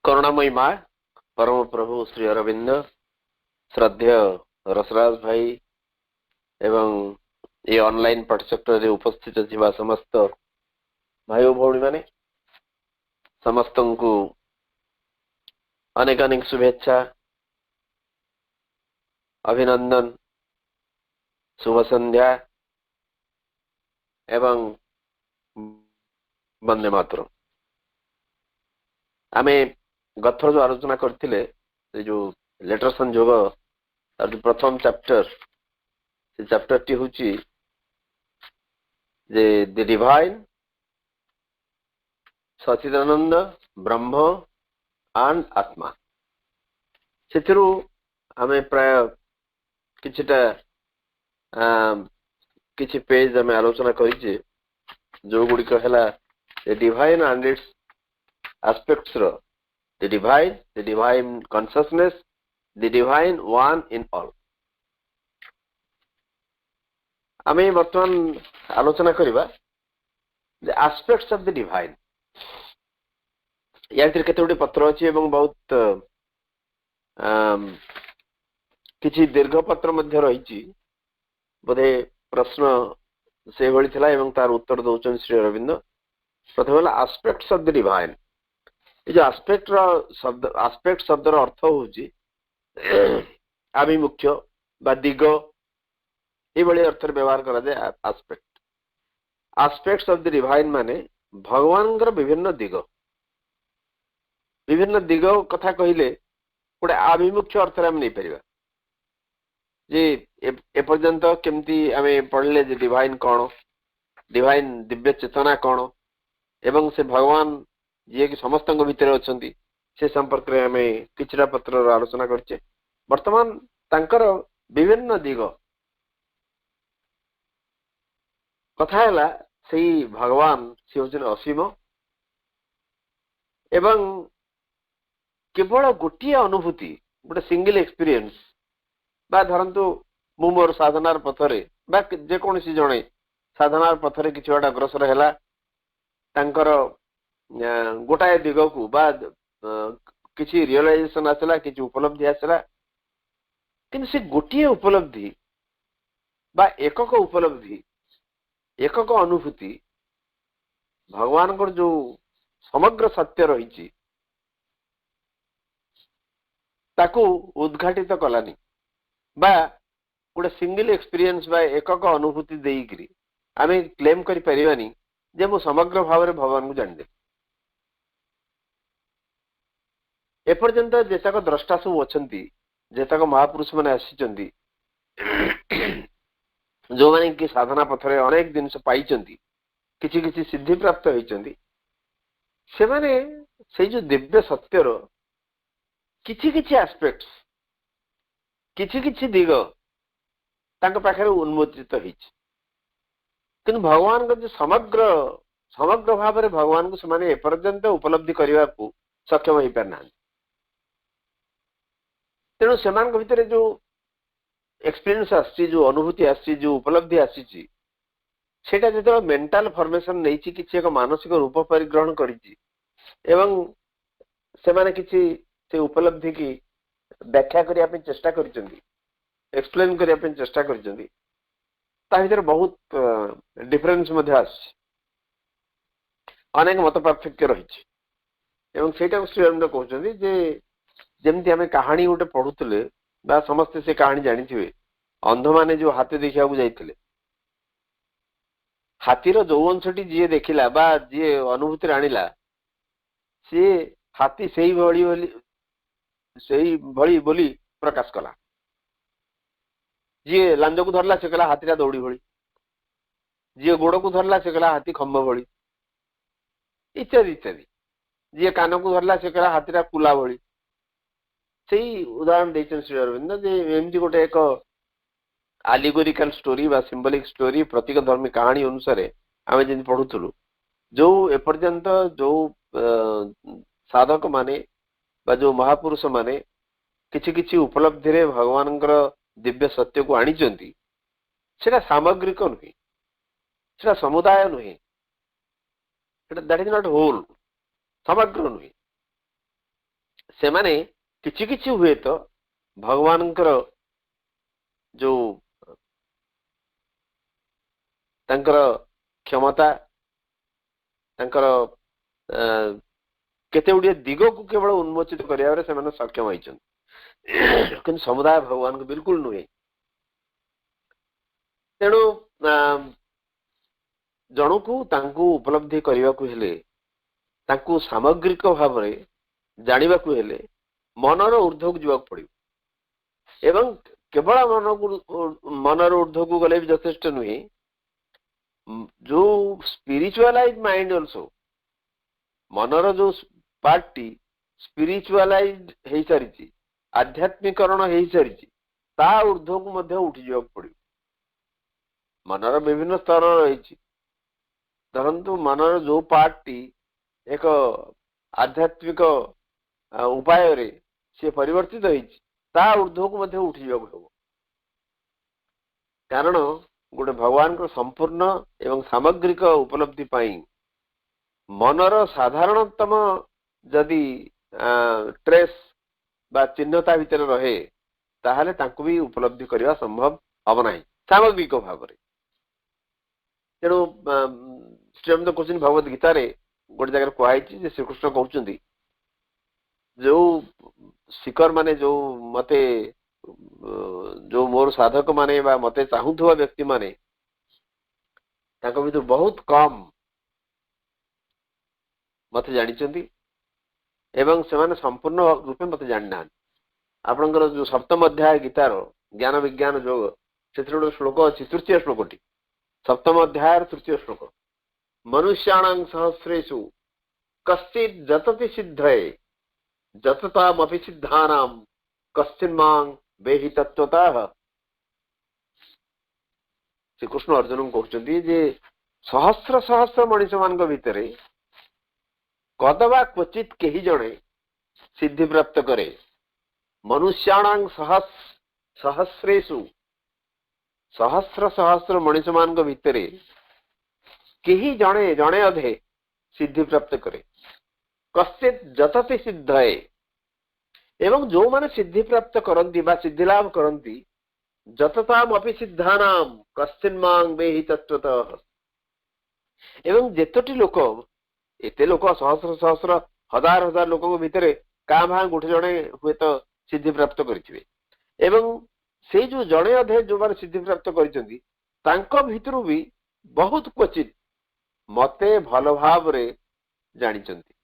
करुणामयी माँ, परम प्रभु श्री अरविंद, श्रद्धेय रसराज भाई एवं ये ऑनलाइन पाठचक्र उपस्थित थिबा समस्त भाई और भौणी माने समस्त को अनेक अनेक शुभेच्छा, अभिनंदन, शुभ संध्या एवं वंदे मातरम। आमे गथर जो आलोचना करथिले जो लेटर संयोग और जो प्रथम चैप्टर से चैप्टर टी होची जे the divine Sachidanand Brahma and आत्मा सेथिरु आमे प्राय किछटा किछि पेज आमे आलोचना करिजे जो गुडी कहला the divine and its aspects रो the divine consciousness, the divine one in all। आमे वर्तमान आलोचना करिबा the aspects of the divine। या फिर केते पत्र अछि एवं बहुत किछि दीर्घ पत्र मध्य रहिछि, बोधे प्रश्न से भଳି थिला एवं तार उत्तर दउचन श्री अरविंद। प्रथम होला aspects of the divine। ये जो आस्पेक्ट शब्द अर्थ होची आभिमुख्य बा दिग ये बड़े अर्थ व्यवहार करा जाए। आस्पेक्ट्स ऑफ द डिवाइन माने भगवान विभिन्न दिग कथा कहले गोटे आभिमुख्य अर्थ आम नहीं पारिबा जे ए पर्यंत केमती आमे पढ़ले जे डिवाइन कौन, डिवाइन दिव्य चेतना कौन, एवं से भगवान जी कि समस्त भितर अच्छा से संपर्क में आम किछिटा पत्र आलोचना करछे। वर्तमान तांकर विभिन्न दिग कथा है से भगवान सी हूँ असीम एवं केवल गोटे अनुभूति गोटे सिंगल एक्सपीरियंस बा धरतु मु मोर साधनार पथरे बा जेकोसी जड़े साधनार पथरे कि गोटे अग्रसर है तांकर गोटाए दिग को बा किसी रियलाइजेशन आसला कि उपलब्धि आसला कि से गोटे उपलब्धि बा एकक उपलब्धि एकक अनुभूति भगवान को जो समग्र सत्य रही ताकू उद्घाटित कलानी बा गोटे सिंगल एक्सपीरियंस बा एकक अनुभूति देकरी आम क्लेम करि परिबानी जे मु समग्र भाव में भगवान को जान दे। एपर्यंत जेतक द्रष्टा सब अच्छा जेतक महापुरुष मैंने आसी जो माने कि साधना पथरे अनेक जिनस पाई किछि किछि सिद्धि प्राप्त होइचंदी से माने से जो दिव्य सत्यर किछि किछि एस्पेक्ट्स किछि किछि दिग तांको पाखरे उन्मोचित होइछ किंतु भगवान को जो समग्र समग्र भाव में भगवान को से एपर्यंत उपलब्धि करने को सक्षम हो पार ना तेणु से भितर जो एक्सपीरियंस आसी जो अनुभूति आसी जो उपलब्धि आसी सेटा जो मेंटल फॉर्मेशन नहीं किसी एक मानसिक रूप परिग्रहण करिछि एवं से माने किछि से उपलब्धि की व्याख्या करिया पे चेष्टा करिसेंती एक्सप्लेन करिया पे चेष्टा करिसेंती ता भीतर बहुत डिफरेंस मध्ये आछि अनेक मत पार्थक्य रही एवं सेटा श्री अरविंद कहउछंती जे जेमती आमे कहानी गोटे पढुतले बा समस्त से कहानी जानिथिबे अंध माने जो हाथी देखिया को जाइथिले हाथीर जो अंशटी जी देखिला बा जी अनुभूति आनिला सी हाथी सही भली बोली प्रकाश कला जी लांज को धरला से कहला हाथीटा दौड़ी भली जी गोड़ को धरला से कहला हाथी खंभ भली इत्यादि इत्यादि जी कान को धरला से कहला हाथीटा कुला भली सही उदाहरण देछन श्री अरविंद जे एमती गोटे एक आलिगोरिकल स्टोरी बा सिंबलिक स्टोरी प्रतीक धर्मी कहानी अनुसार आम जमी पढ़ुलु जो एपर्यंत जो साधक माने बा जो महापुरुष माने किछि किछि उपलब्धि रे भगवान दिव्य सत्य को आनी सेटा सामग्रिक नुहे सेटा समुदाय नुहे दैट इज नॉट होल समग्र नुहे से माने किछि किछि हुए तो भगवान जो तांकर क्षमता तांकर केते गुड़िए दिग को केवल उन्मोचित करिया से सक्षम होइछन कि समुदाय भगवान को बिल्कुल नुहे तेणु जन को तांको उपलब्धि करने को हेले तांको सामग्रिक भाव में जानिबा को हेले मनर ऊर्ध्व को जीवाक पड़िबो एवं केवल मनर ऊर्ध्व को गले भी यथेष्ट नुहे जो स्पिरिचुअलाइज माइंड ऑल्सो मनर जो पार्टी स्पिरिचुअलाइज हो सारी आध्यात्मिकरण हो सारी ता ऊर्ध्व को मध्य उठी जावाक पड़िबो मनर विभिन्न स्तर रही धरतु मनर जो पार्टी एक आध्यात्मिक उपाय रे से परिवर्तित होइछि ता ऊर्ध्व को मध्य उठी जावाक हबो कारण गोटे भगवान को संपूर्ण एवं सामग्रिक उपलब्धि पाई मनर साधारणतम जदि ट्रेस बा चिन्हता भितर रहे ताहले तांको भी उपलब्धि करवा संभव हम ना सामग्रिक भाव में तेणु श्रीराम कहते भगवद गीतार गोटे जगह कहुई श्रीकृष्ण कहते जो शिखर माने जो मते जो मोर साधक माने बा मते चाहूथुवा व्यक्ति माने तांको भीतर बहुत कम मते जानिचंती एवं से संपूर्ण रूपे मते जानना आपनकर जो सप्तम अध्याय गीतार ज्ञान विज्ञान योग से गोटे श्लोक अच्छी तृतीय श्लोकटी सप्तम अध्याय तृतीय श्लोक मनुष्याणां सहस्रेषु कश्चित् जतति सिद्धये जततामपि सिद्धानां कश्चिन्मां वेहि तत्त्वतः। श्रीकृष्ण अर्जुन को कहते जे सहस्र सहस्र मनुष्य मान भितर कदबा क्वचित केही जणे सिद्धि प्राप्त करे। मनुष्याणां सहस्रेषु सहस्र सहस्र मनुष्य मान भितर केही जणे जणे अधे सिद्धि प्राप्त करे। कश्चित जतति सिद्धये एवं जो माने सिद्धि प्राप्त करंती बा सिद्धि लाभ करंती जतताम अपि सिद्धानां कश्चिन्मां वेहि तत्त्वतः। एवं जेतोटी लोक एते लोक सहस्र सहस्र हजार हजार लोक भितर का भा गोटे जणे हुए तो सिद्धि प्राप्त करिथिबे एवं से जो जणे अधे जो माने सिद्धि प्राप्त करिसंती तांको भितरु भी बहुत क्वचित मते भल भाव रे जानिचंती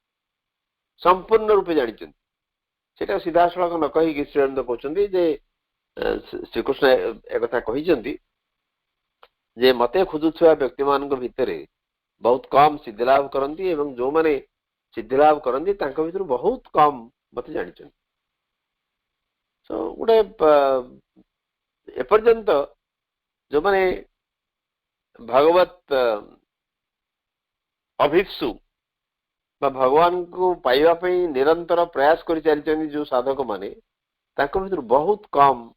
संपूर्ण रूपे जानिचंती। सेटा सीधा सड़क न कही कि श्रीअरविंद कहउचंती जे श्रीकृष्ण एक कथा कहिचंती जे मते खोजुथुआ व्यक्ति मान भितर बहुत कम सिद्धि लाभ करती एवं जो माने सिद्धि लाभ करती तांको भितर बहुत कम मते जानिचंती। सो गोटे एपर्यंत जो माने भगवत अभिप्सु भगवान को पाइबा पई निरंतर प्रयास करि चलचंती जो साधक माने तांको भितर बहुत कम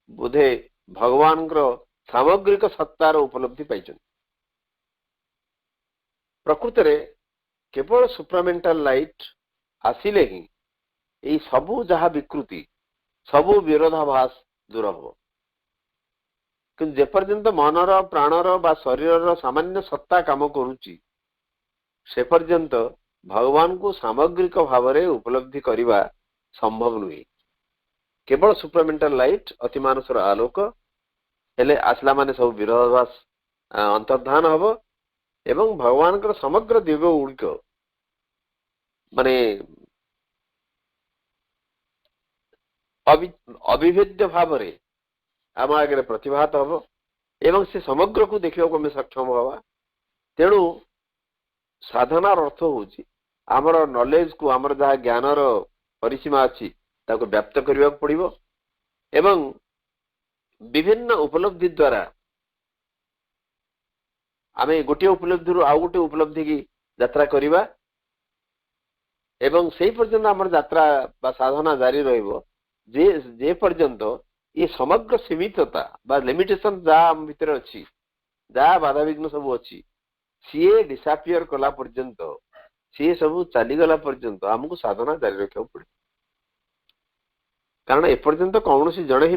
बोधे भगवान सामग्रिक सत्तार उपलब्धि पाइचंती। प्रकृत रे केवल सुप्रामेंटल लाइट आसिले ही यही सबू जहा विकृति सबू विरोधाभास दूर हो कि जेपर्यंत मनर प्राणर बा शरीर सामान्य सत्ता काम करुची से पर्यंत भगवान को सामग्रिक भाव में उपलब्धि करने संभव नुहे। केवल सुप्रामेंटल लाइट अति मानसर आलोक हेले आसला माने सब विरोधाभास अंतर्धान हब एवं भगवान का समग्र दिग गुड़िक माने अविभेद्य भाव में आम आगे प्रतिभात हम एवं से समग्र को देखा आम सक्षम हवा। तेणु साधना अर्थ होची आमर नॉलेज को आमर जहाँ ज्ञानर परिसीमा अच्छी ताको व्याप्त करने पड़िबो एवं विभिन्न उपलब्धि द्वारा आमे गोटे उपलब्धि रु आउ गोटे उपलब्धि की यात्रा करिबा एवं से पर्यंत आमर यात्रा बा साधना जारी रहिबो जे पर्यंत ये समग्र सीमितता बा लिमिटेशन जहाँ आम भीतर अच्छी जहाँ बाधा विघ्न सब अच्छी सी डिसापियर कला पर्यंत सी सब चलीगला पर्यंत आमको साधना जारी रखा पड़े। कारण एपर्यंत कौन सी जड़े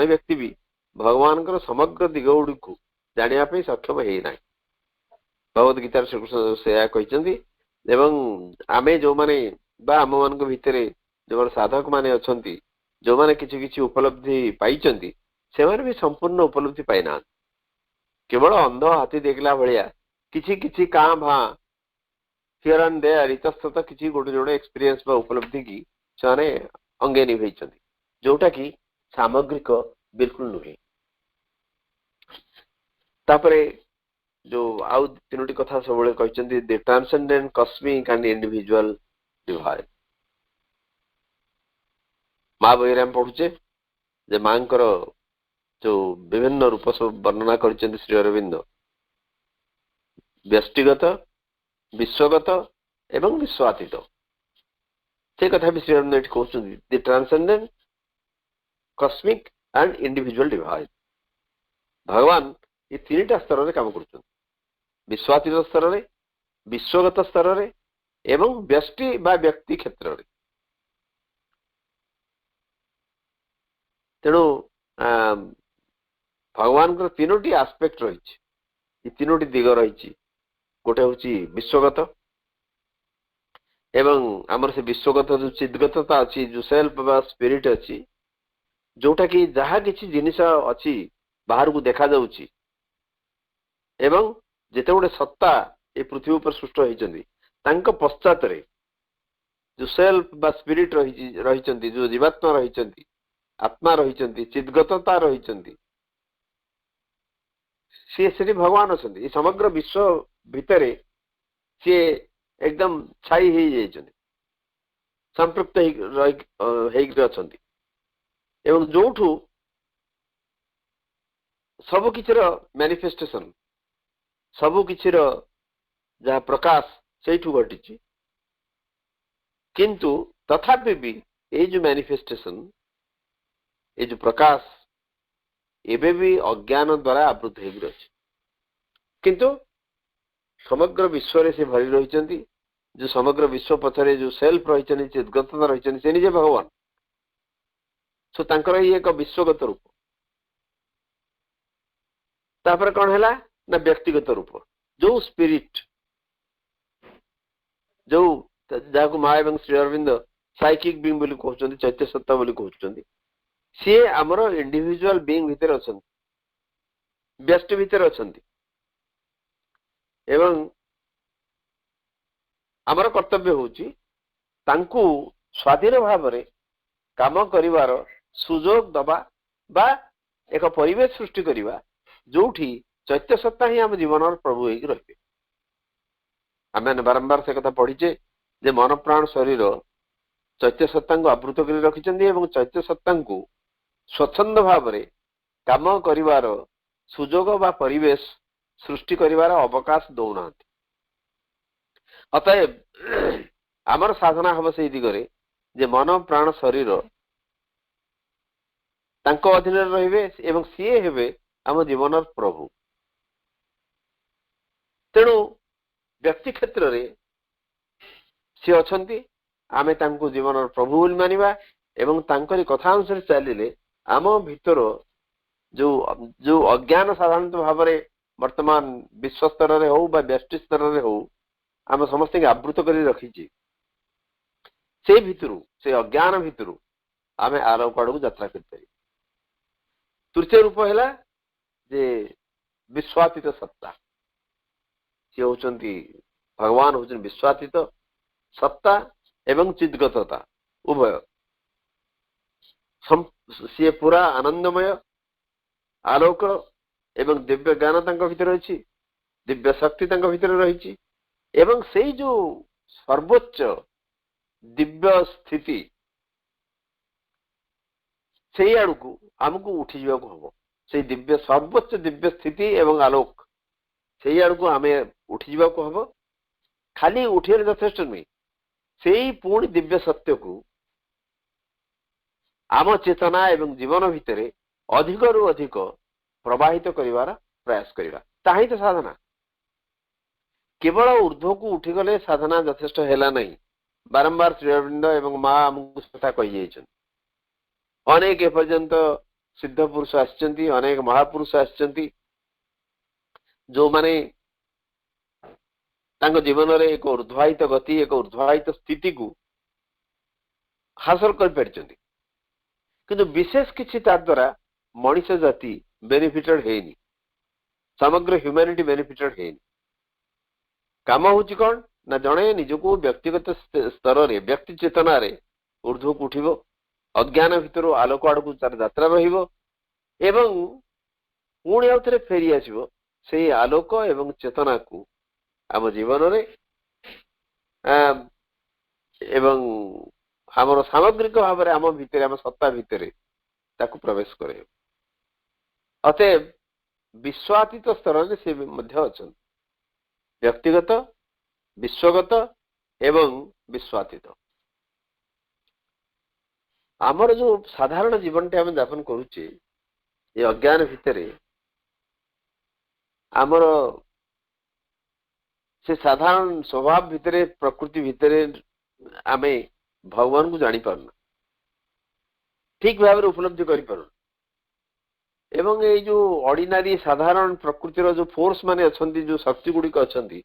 व्यक्ति भी भगवान का समग्र दिग गुड़ी को जानापी सक्षम है ना। भगवद गीतार श्रीकृष्ण से कहते एवं आमे जो माने बा आम मान भितर जो साधक माने अच्छी जो माने किछि किछि उपलब्धि पाइचंती से माने भी संपूर्ण उपलब्धि पाई ना। केवल अंध हाथी देखला भलिया किछि किछि कां भां हियर एंड देयर इतस्तत किछि गोटे जोड़े एक्सपीरियंस बा उपलब्धि की से अंगे निभैचंती जोटा कि सामग्रिक बिल्कुल नुहे। तापरे जो आउ तीनोटी कथा सब कहते the transcendent cosmic and individual divine. माँ बही आम पढ़ुचे जे माँ जो विभिन्न रूप सब वर्णना कर श्री अरविंद व्यष्टिगत विश्वगत एवं विश्वातीत से कथा भी श्री अरविंद कहते the transcendent cosmic and individual divine. भगवान ये तीनटा स्तर में काम कर विश्वातीत स्तर में विश्वगत स्तर में एवं व्यष्टि बा व्यक्ति क्षेत्र में। तेणु भगवान को तीनोटी आस्पेक्ट रही तीनोटी दिग रही गोटे हूँ विश्वगत एवं आमर से विश्वगत जो चिदगतता अच्छी जो सेल्फ बा स्पिरिट अच्छी जोटा कि जहाँ किसी जिनिस अच्छी बाहर को देखा जाउची एवं जिते गोटे सत्ता ये पृथ्वी पर सृष्ट होती पश्चात जो सेल्फ बा स्पिरिट रही जो जीवात्मा रही आत्मा रही चिदगतता रही सी भगवान अच्छा समग्र विश्व भितर सी एकदम छाई हो जाइछन संपृक्त होइक एवं जोठू सब किछिर मैनिफेस्टेशन सब किछिर जहाँ प्रकाश सेठू घटी किंतु तथापि भी ये जो मैनिफेस्टेशन ये जो प्रकाश एबे भी अज्ञान द्वारा आवृत हो रही किंतु समग्र विश्व से भरी रही जो समग्र विश्व पछरे जो सेल्फ रही चिदगतता रही से निजे भगवान सो तांकर ही एक विश्वगत रूप तापर कौन है ना व्यक्तिगत रूप जो स्पिरिट जो जहाँ माँ एवं श्री अरविंद साइकिक बीइंग बोली कहउछन्ती चैत्य सत्ता बोली कहउछन्ती सी आमर इंडिविजुअल बीइंग भितर अछन्ती व्यष्टि भितर अछन्ती एवं आमर कर्तव्य होउची तांकू स्वाधीन भाव में काम करिवार सुजोग दबा बा एक परिवेश सृष्टि करिवा जोठी चैत्य सत्ता ही आम जीवन प्रभु होइक रहिबे आमे बारंबार से कथा पढ़ीचे जे मन प्राण शरीर चैत्य सत्ता को आवृत कर रखिछन्ती एवं चैत्य सत्ता को स्वच्छंद भाव में काम करिवार सुजोग बा परिवेश सृष्टि करिवार अवकाश दौना अतएव आमर साधना हम से दिगरे जे मन प्राण शरीर तांको अधीन रहिबे एवं सीए हेबे आम जीवन प्रभु तेणु व्यक्ति क्षेत्र रे सी अछन्ती आमे तांको जीवन प्रभु बोली मानिबा एवं तांकरी कथा अनुसार चलिले आम भितर जो जो अज्ञान साधारणतः भाव में वर्तमान विश्व स्तर रे हो बा व्यष्टि स्तर रे हो आम समस्त आवृत कर रखी से भितरु से अज्ञान भितरु आमे आलोक आड़ को यात्रा कर तृतीय रूप है जे विश्वातीत सत्ता सी होचंती भगवान होचन विश्वातीत सत्ता एवं चिदगतता उभय सी पूरा आनंदमय आलोक एवं दिव्य ज्ञान तांको भीतर रही दिव्य शक्ति तांको भीतर रही एवं से जो सर्वोच्च दिव्य स्थिति से आड़ को आमको उठी जावाक हम से दिव्य सर्वोच्च दिव्य स्थिति एवं आलोक से आड़ को आम उठी जावाक हम खाली उठे यथेष्ट नुहे से पुणी दिव्य सत्य को आम चेतना एवं जीवन भितर अधिक रु अधिक प्रवाहित करिवार प्रयास करिवा ताही तो साधना केवल ऊर्ध्व को उठीगले साधना यथेष्ट हैला नहीं बारंबार श्री अरविंद एवं माँ आमको कथा कही अनेक एपर्यंत सिद्ध पुरुष आछंती अनेक महापुरुष आछंती जो माने तांको जीवन रे एक ऊर्ध्वायित गति एक ऊर्ध्वायित स्थिति को हासिल कर पारछंती किंतु विशेष किछि ता द्वारा मनुष जाति बेनिफिटेड हेनी समग्र ह्यूमैनिटी बेनिफिटेड हेनी काम होची कौन ना जड़े निजको व्यक्तिगत स्तर रे व्यक्ति चेतना रे ऊर्ध्व को उठिबो अज्ञान भितर आलोक आड़ को तार यात्रा रहिबो एवं पुणी आउ थे फेरी आसो से आलोक एवं चेतना को आम जीवन रे एवं आमर सामग्रिक भाव में आम भितर आम सत्ता भितर ताकू प्रवेश करे अतएव विश्वातीत स्तर में से अच्छा व्यक्तिगत विश्वगत एवं विश्वातीत आमर जो साधारण जीवन टे आम यापन करुचे ये अज्ञान भितर आमर से साधारण स्वभाव भितर प्रकृति भितर आमे भगवान को जानी पारना ठीक भाव में उपलब्धि करि पारना एवं ये जो ऑर्डिनरी साधारण प्रकृतिर जो फोर्स माने अछंती जो शक्ति गुड़िक अछंती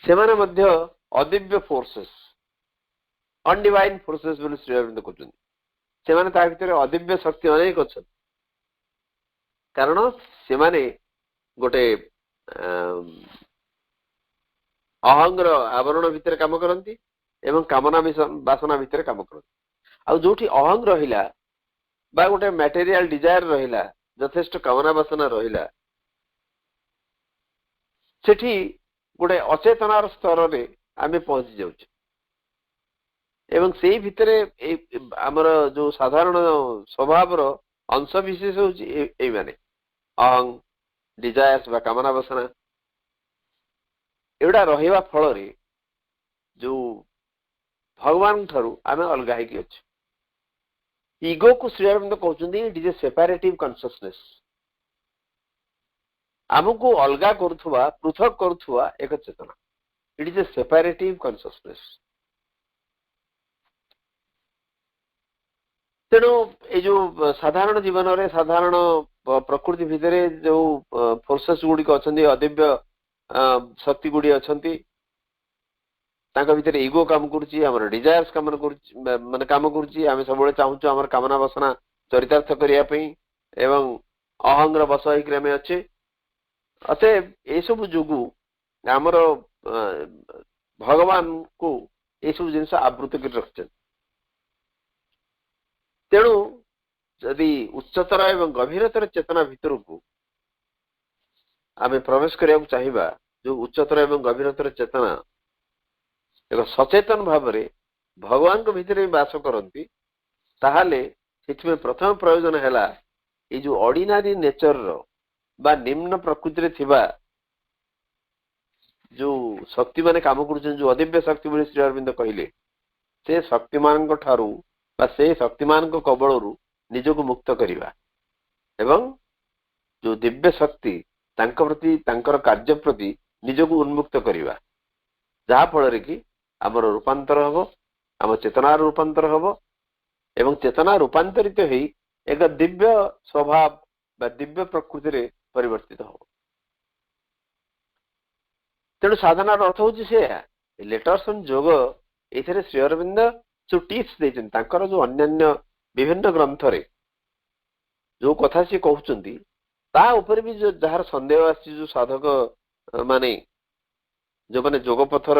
से माने मध्य अदिव्य फोर्सेस अनडिवाइन फोर्सेस बोली श्री अरविंद कहते से माने ता भितर अदिव्य शक्ति अनेक अच्छा कारण से माने गोटे अहंग्र आवरण भितर काम करती एवं कामना वासना भितर काम करती आ जोठी अहंग रहिला बा गोटे मटेरियल डिजायर रहिला यथेष्ट कामना वासना रहिला सेठी गोटे अचेतनार स्तर रे आमे पहुंची जाउछे एवं सेही भितरे आमर जो साधारण स्वभाव रो अंश विशेष होची ए माने अहं डिजायर्स बा कामना वासना एवडा रहिबा फल रे जो भगवान ठारू आमे अलगा हे कि अछि ईगो को श्री अरविंद कहउछन्ती it is a separative consciousness आमको अलगा करुथुवा पृथक करुथुवा एक चेतना it is a separative consciousness तेणु ये जो साधारण जीवन रे साधारण प्रकृति भितर जो फोर्सेस गुडी को अछन्ती अदिव्य शक्ति गुडी अछन्ती ताका भितर ईगो काम करूची हमर डिजायर्स काम करूची माने काम करूची आमे सबले चाहूछु हमर कामना वासना चरितार्थ करिया पई एवं अहंग्र बस होई क्रमे अछि अते ए सब जुगु हमर भगवान को ए सब जिंस आवृत कर रखछन तेणु यदि उच्चतर एवं गभीरतर चेतना भितर को आमे प्रवेश करिया चाहिबा जो उच्चतर एवं गभीरतर चेतना एक सचेतन भाव रे भगवान को भितर वास करती ताहाले सेठमे प्रथम प्रयोजन हैला ए जो ऑर्डिनरी नेचर रो बा निम्न प्रकृति रे थिबा जो शक्ति माने काम करूछन जो अदिव्य शक्ति बोली श्री अरविंद कहिले से शक्तिमान को ठारू बा से शक्तिमान को कबळरू निज को मुक्त करिवा एवं जो दिव्य शक्ति तांका प्रति तांकर कार्य प्रति निज को उन्मुक्त करिवा जहा फल रे कि आमर रूपांतर हबो आम चेतना रूपांतर हबो एवं चेतना रूपांतरित होई एक दिव्य स्वभाव बा दिव्य प्रकृति रे परिवर्तित हबो तेणु साधनार अर्थ होची से लेटर्स ऑन योग एथरे श्री अरविंद जो टिप्स देछन तांकर जो अन्य विभिन्न ग्रंथ रे जो कथा से कहउचंती ता ऊपर भी जो जहार संदेह आसी जो साधक माने जो माने जोग पथर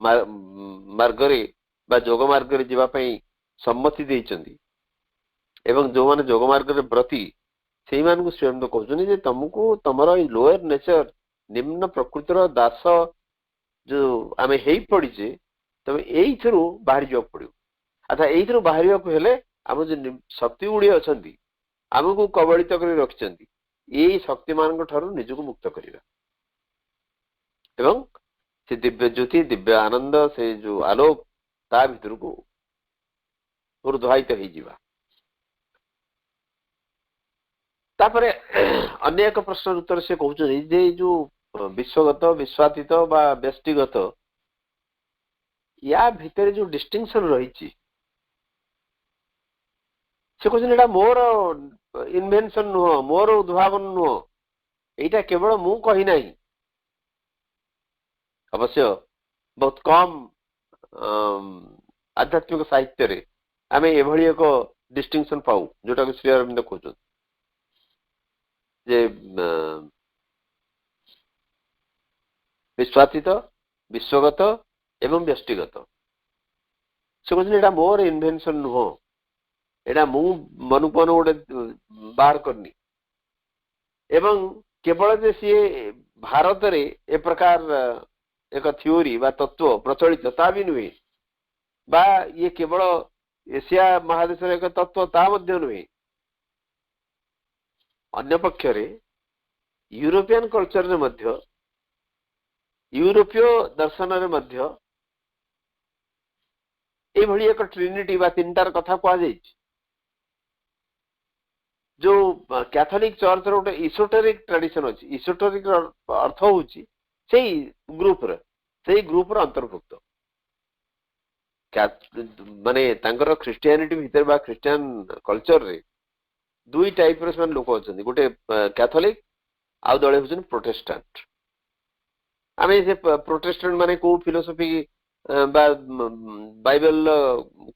मार्ग रे बा जोग मार्ग रे जीवा पई सम्मति देइचंती एवं जो माने जोग मार्ग रे व्रती सेही मान को स्वयं तो कहउचनी जे तुमको तमरो ई लोअर नेचर निम्न प्रकृतिर दास जो आमे हेई पडिचे तमे एई थरु बाहर जॉब पडियो अच्छा एई थरु बाहर को हेले हम जे शक्ति गुडी अछंती हमको कबलित करी रखचंती एई शक्तिमान को ठारू निज को मुक्त करिवा एवं से दिव्य ज्योति दिव्य आनंद से जो आलोक ता भीतर को ऊर्ध्वायित हो जीवा तापरे अन्य एक प्रश्न उत्तर से कहउछन जे जो विश्वगत विश्वातीत बा व्यष्टिगत या भीतर जो डिस्टिंक्शन रही से कहउछन एटा मोर इन्वेंशन नुह मोर उद्भावन नुह एटा केवल मु कहि नाही अवश्य बहुत कम आध्यात्मिक साहित्य रे आमे एभली एक डिस्टिंक्शन पाऊ जोटा श्री अरविंद कहउछन जे विश्वातीत विश्वगत एवं व्यष्टिगत से कहउछन एटा मोर इन्वेंशन नुह एटा मु मनुपन गोटे बाहर करनी एवं केवल जे सी भारत रे ए प्रकार एक थ्योरी बा तत्व प्रचलित ता भी नुहे बा ये केवल एशिया महादेश एक तत्व ता मध्य नुहे अन्य पक्ष रे यूरोपियन कल्चर रे मध्य यूरोपीय दर्शन रे मध्य ए भली एक ट्रिनिटी बा तीनटार कथा कहा जाय जो कैथोलिक चर्च रो इसोटेरिक ट्रेडिशन अछि इसोटेरिक अर्थ होउची सेही ग्रुप रे अंतर्भुक्त माने तांकर क्रिश्चियनिटी भीतर बा क्रिश्चियन कल्चर रे दुई टाइप रे लोक अछन गोटे कैथोलिक आउ दळे होछन प्रोटेस्टेंट आमे से प्रोटेस्टेंट माने को फिलोसफी बा बाइबल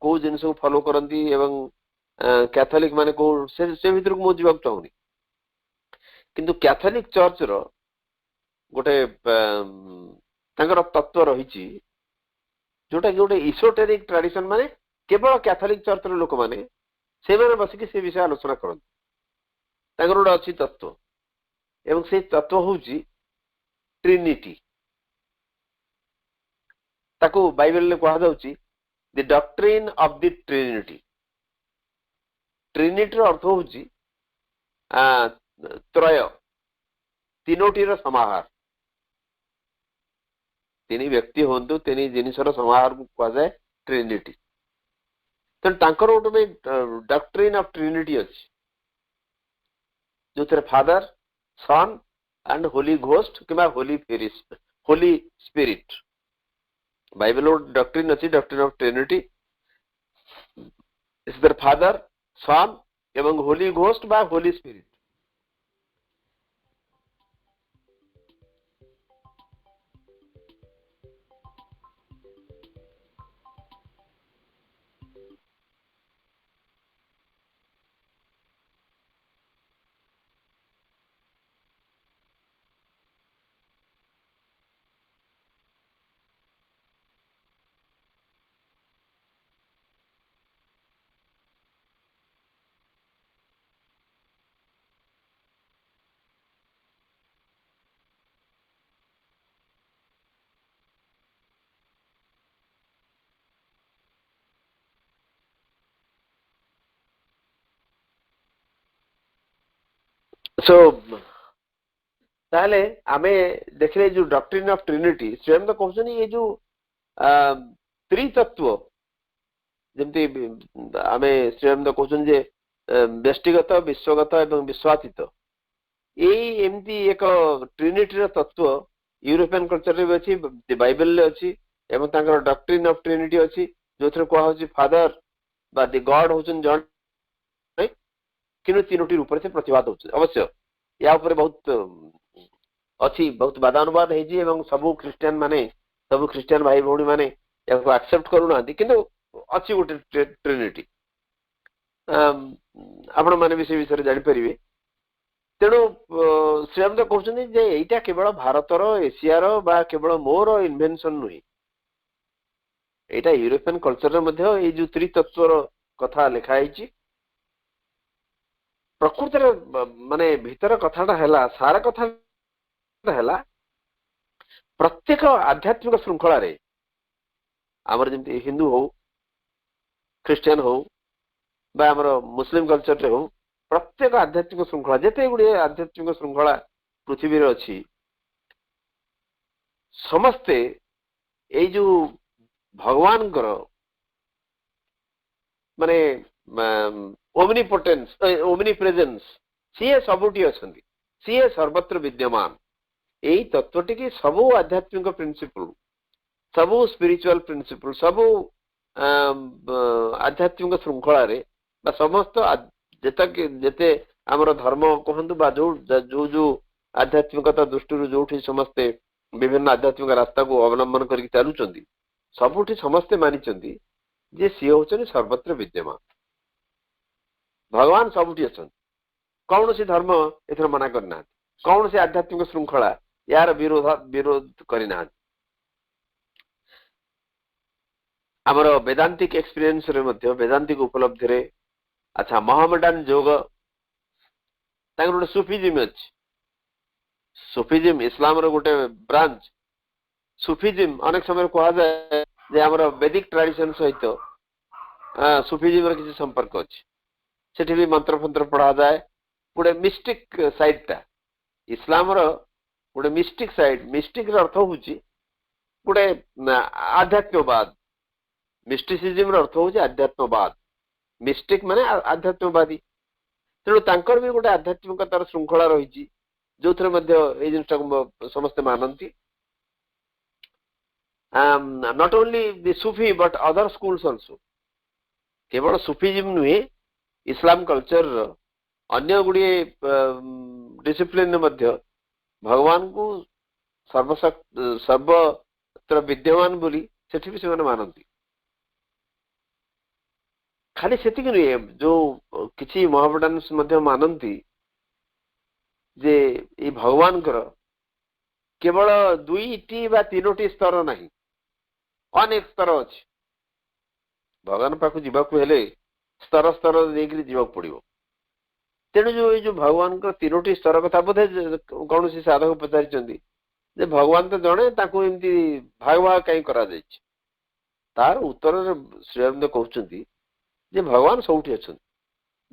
को जिनस को फॉलो करंती एवं कैथोलिक माने को से भीतर को मो जीवाक चाहुनी किंतु कैथोलिक चर्च रो गोटे तांकर तत्व रहिची जोटा कि गोटे इसोटेरिक ट्रेडिशन माने केवल कैथोलिक चर्च रो लोक माने से माने बसिक से विषय आलोचना करन तांकर गोटे अछि तत्व एवं से तत्व होउची ट्रिनिटी ताकू बाइबल में कहा जाउची the doctrine of the Trinity Trinity अर्थ होउची त्रय तीनोटीर समाहार तीन व्यक्ति होंतु तीन जिनिसर समाहार को कहा जाए ट्रिनिटी तो तांकर गोटे डॉक्ट्रिन ऑफ ट्रिनिटी अछि जो Father Son and Holy Ghost कि होली स्पिरिट बाइबल डॉक्ट्रिन अछि doctrine of Trinity is there Father Son एवं होली घोस्ट बा होली स्पिरिट सो ताहले आमे देखले जो डॉक्ट्रिन ऑफ ट्रिनिटी स्वयं तो कहछनी ये जो त्रितत्व जेमती आमे स्वयं तो कहछन जे व्यष्टिगत विश्वगत एवं विश्वातीत एई एमती एक ट्रिनिटी रो तत्व यूरोपियन कल्चर रे अछि बाइबल ले अछि एवं तांकर डॉक्ट्रिन ऑफ ट्रिनिटी अछि जोथरे कोहा होछि फादर बा द गॉड होछन जॉन किनु तीनोटी रूप से प्रतिवाद होछि अवश्य या ऊपर बहुत अच्छी बहुत वादानुवाद है एवं सबू क्रिश्चियन भाई भौणी माने याको एक्सेप्ट करूना किंतु अच्छी गोटे ट्रिनिटी आपण माने भी से विषय जानि परिबे तेणु श्रीराम तो कहउछन जे एटा केवल भारतर एशियार बा केवल मोर इन्वेंशन नुही एटा यूरोपियन कल्चर रे मध्ये ए जो त्रितत्वर कथा लिखा आइछि प्रकृति माने भीतर कथाटा हैला सारा कथा हैला प्रत्येक आध्यात्मिक श्रृंखला रे आमर जेमती हिंदू हो क्रिश्चियन हो बा आमर मुस्लिम कल्चर रे हो प्रत्येक आध्यात्मिक श्रृंखला जेते गुडे आध्यात्मिक श्रृंखला पृथ्वी रे अछि समस्ते ए जो भगवान कर माने ओमनीपोटेंस ओमनीप्रेजेंस सीए सबुटी अछंती सीए सर्वत्र विद्यमान एई तत्वटी की सबु आध्यात्मिक प्रिंसिपल सबु स्पिरिचुअल प्रिंसिपल सबु आध्यात्मिक श्रृंखला रे बा समस्त जेते हमर धर्म कहंतु बा जो आध्यात्मिकता दृष्टि जोठी समस्ते विभिन्न आध्यात्मिक रास्ता को अवलंबन करके चलुचंती सबुठी समस्ते मानिचंती जे सी होचनी सर्वत्र विद्यमान भगवान सबुठी अछन कौन सी धर्म एथर मना करना कौन सी आध्यात्मिक श्रृंखला यार विरोध करना आमर वेदांतिक एक्सपीरियंस रे मध्य वेदांतिक उपलब्धि रे अच्छा मोहम्मडन योग तांगर गोटे सुफिज्म अछि सुफिज्म इस्लाम रो गोटे ब्रांच सुफिज्म अनेक समय कहा जाए जे हमर वैदिक ट्रेडिशन सहित सुफिज्म रो किसी संपर्क अछि सेठी भी मंत्र फंत्र पढ़ा जाए गोटे मिस्टिक साइड ता इस्लाम रो गोटे मिस्टिक साइड मिस्टिक रो अर्थ होउची गोटे आध्यात्मवाद मिस्टिसिज्म रो अर्थ होउची आध्यात्मवाद मिस्टिक माने आध्यात्मवादी तेणु तांकर भी गोटे आध्यात्मिकतार श्रृंखला रही जो थे मध्य ए जिनटा समस्ते मानती not only the Sufi but other schools also केवल सूफीजिम नुहे इस्लाम कल्चर अन्य गुड़िए डिसिप्लिन मध्य भगवान को सर्वत्र विद्यमान बोली सेठी भी से मानती खाली सेतिक नुहे जो किसी महापुरुष मध्य मानती जे ये भगवान कर केवल दुईटी बा तीनोटी स्तर नहीं अनेक स्तर अच्छी भगवान पाखु जीवाक हेले स्तर स्तर देकर जीवाक पड़ो तेणु जो ये जो भगवान तीनोटी स्तर कथा बोधे कौन सी साधक पचारि जे भगवान तो जड़े एमती भाग भाग कहीं करा जायछि तार उत्तर श्री अरविंद कहउछन्ति जे भगवान सबुठी अछन्ति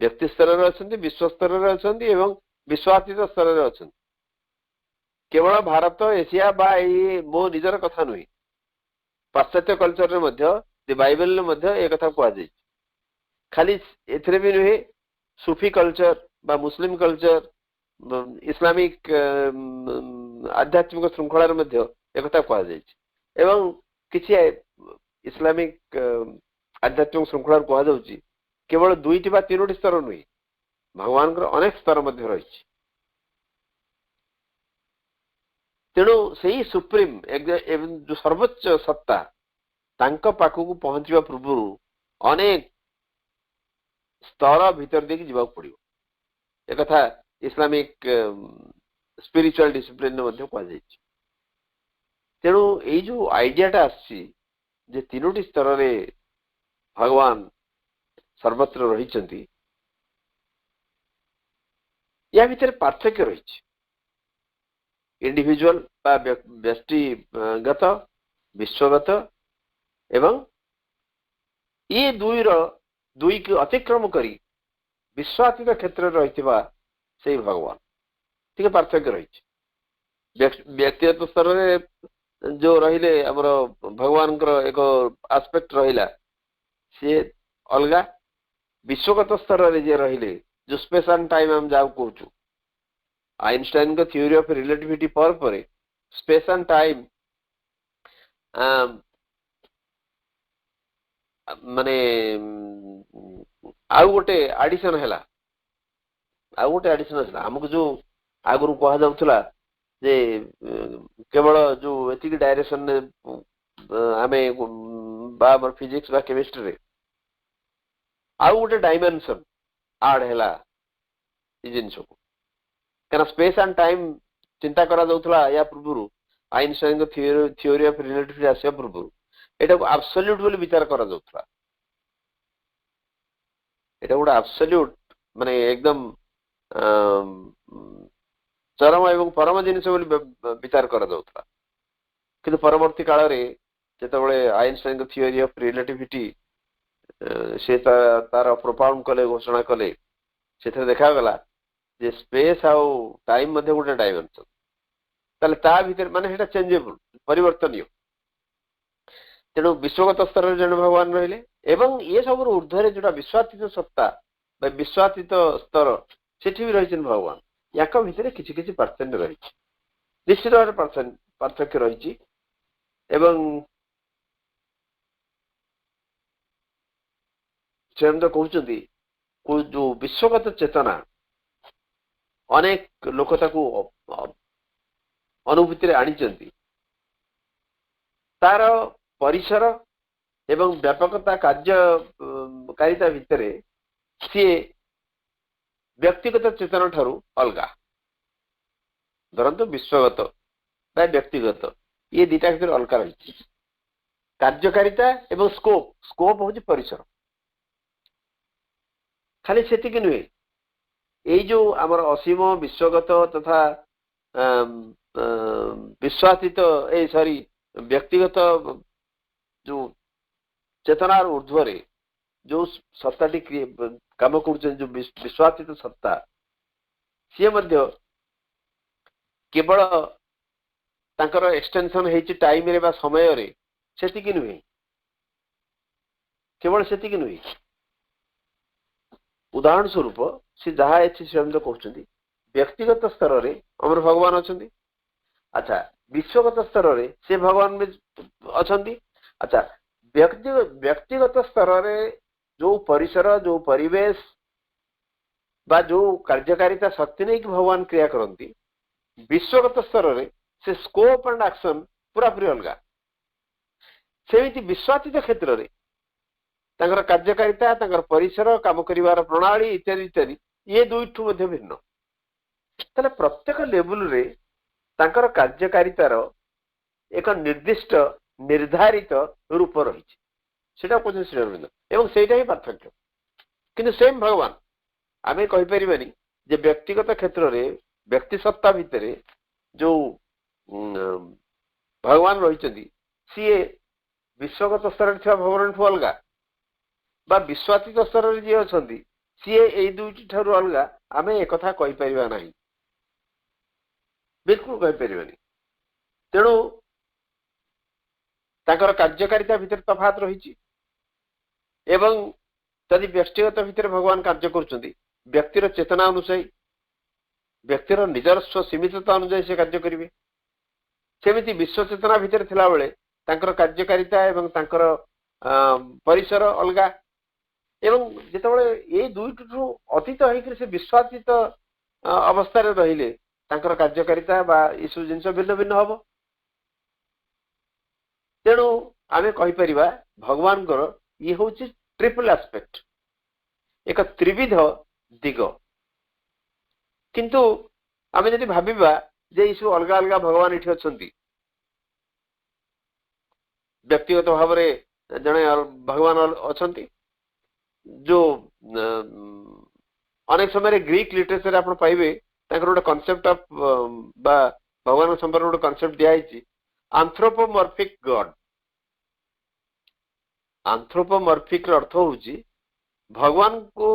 व्यक्ति स्तर रे अछन्ति विश्व स्तर रे अछन्ति एवं विश्वातीत स्तर रे अछन्ति केवल भारत एशिया बा ए मो निजर कथा नुही पाश्चात्य कल्चर रे मध्य जे बाइबल रे मध्य ए कथा कहा जायछि खाली एथरे भी नुहे सूफी कल्चर बा मुस्लिम कल्चर इस्लामिक आध्यात्मिक श्रृंखलार मध्य एक कथा एवं किसी इस्लामिक आध्यात्मिक श्रृंखलार कहुच्छी केवल दुईटी बा तीनोटी स्तर नुहे भगवान अनेक स्तर मध्य रही तेणु से सुप्रीम जो सर्वोच्च सत्ता तांका पाखक पहुंचवा पूर्व अनेक स्तर भीतर देखिए जीवा पड़ो एक कथा इस्लामिक स्पिरिचुअल डिसिप्लिन कहुई तेणु ये जो आइडियाटा आसी तीनोटी स्तर रे भगवान सर्वत्र रही या भितर पार्थक्य रही इंडिविजुअल बा व्यक्तिगत विश्वगत एवं ये दुई को अतिक्रम करी विश्वातीत क्षेत्र रही से भगवान ठीक पार्थक्य रही व्यक्तिगत स्तर में जो रहिले हमर भगवान एक आस्पेक्ट रहिला सी अलगा विश्वगत स्तर में जे रहिले जो स्पेस एंड टाइम हम जाऊ कहूँ आइंस्टाइन का थ्योरी ऑफ रिलेटिविटी पर स्पेस एंड टाइम माने आउ गोटे एडिशन है आमको जो आगु कह जाऊला जे केवल जो एति डायरेक्शन आमे बा फिजिक्स बा केमिस्ट्री रे आउ गोटे डायमेंशन आड हैला ई जिंस को कना स्पेस एंड टाइम चिंता करा जाऊला या पूर्व आइंस्टाइन को थ्योरी ऑफ रिलेटिविटी आसे पूर्व एटा को एब्सोल्यूट बोली विचार करा जाऊला एटा गोटे एब्सोल्यूट माने एकदम चरम एवं परम जिनिस विचार करा जाऊला किंतु परवर्ती काल रे जेतबळे आइंस्टाइन को थ्योरी ऑफ रिलेटिविटी से तार प्रोपाउंड कले घोषणा कले से देखा गला जे स्पेस आउ टाइम मध्ये गोटे डायमेंशन ताले ता भीतर माने हेटा चेंजेबल परिवर्तनीय तेणु विश्वगत स्तर रे जन भगवान रहिले एवं ये सब ऊर्ध्व जोटा विश्वातीत सत्ता विश्वातीत स्तर सेठी भी रही भगवान या भितर किसी किसी पार्थक्य रही निश्चित भाव पार्थक्य रही तो कहते जो विश्वगत चेतना अनेक लोक अनुभूति आनी तार परिसर एवं व्यापकता कार्यकारिता भितर सी व्यक्तिगत चेतना ठारू अलगा धरतु विश्वगत बा व्यक्तिगत ये दीटा भीतर अलगा रही कार्यकारिता एवं स्कोप हूँ परिसर खाली सेतिक नुहे ये जो आमर असीम विश्वगत तथा विश्वातीत सॉरी व्यक्तिगत जो चेतनार ऊर्ध्व जो सत्ताटी काम कर जो विश्वातीत सत्ता सी मध्य केवल तांकर एक्सटेंशन है टाइम रे बा समय रे सेतिक नुहे केवल सेतिक नुहे उदाहरण स्वरूप सी जहाँ अच्छी स्वयं कहते व्यक्तिगत स्तर रे अमर भगवान अच्छा अच्छा विश्वगत स्तर रे से भगवान में अच्छा अच्छा व्यक्तिगत स्तर रे जो परिसर जो परिवेश बा जो कार्यकारिता शक्ति नहीं कि भगवान क्रिया करती विश्वगत स्तर रे से स्कोप एंड एक्शन पूरा पूरी अलग सेमिति विश्वातीत क्षेत्र रे तांकर कार्यकारिता तांकर परिसर काम करिवार प्रणाली इत्यादि इत्यादि ये दुईठू मध्य भिन्न ताले प्रत्येक लेवल रे तांकर कार्यकारितार एक निर्दिष्ट निर्धारित रूप रही सेटा कहते श्री अरविंद एवं सेटा ही पार्थक्य किंतु सेम भगवान आमे कहि परिबानी जे व्यक्तिगत क्षेत्र रे व्यक्ति सत्ता भितर जो भगवान रही सी विश्वगत स्तर में भगवान ठू अलग बा विश्वातीत स्तर में जी अच्छा सी यही दुईटी ठार अलग आम एक कहीपर ना बिल्कुल कहीपर तेणु ताकर कार्यकारिता भितर तफात रही जदि व्यक्तिगत भितर भगवान कार्य कर व्यक्तिर चेतना अनुसायी व्यक्तिर निजस्व सीमितता अनुजाई से कार्य करेंगे सेमती विश्व चेतना भितर थिला बेले तांकर कार्यकारिता एवं तांकर परिसर अलग एवं जितेबाला ये दुईटू अतीत होकर से विश्वातीत अवस्था रहिले तांकर कार्यकारिता बा ये सब जिन भिन्न भिन्न हम तेणु आम कहीपर भगवान ये हूँ ट्रिपल एस्पेक्ट एक त्रिविध दिग किंतु आम जब भाविबा जे ये सब अलग अलग भगवान ये अच्छा व्यक्तिगत भाव में जड़े भगवान अच्छा जो अनेक समय ग्रीक लिटरेचर आप पाइबे गोटे कॉन्सेप्ट ऑफ भगवान संपर्क गोटे कॉन्सेप्ट दिखाई एंथ्रोपोमॉर्फिक गॉड एंथ्रोपोमॉर्फिक अर्थ हूँ भगवान को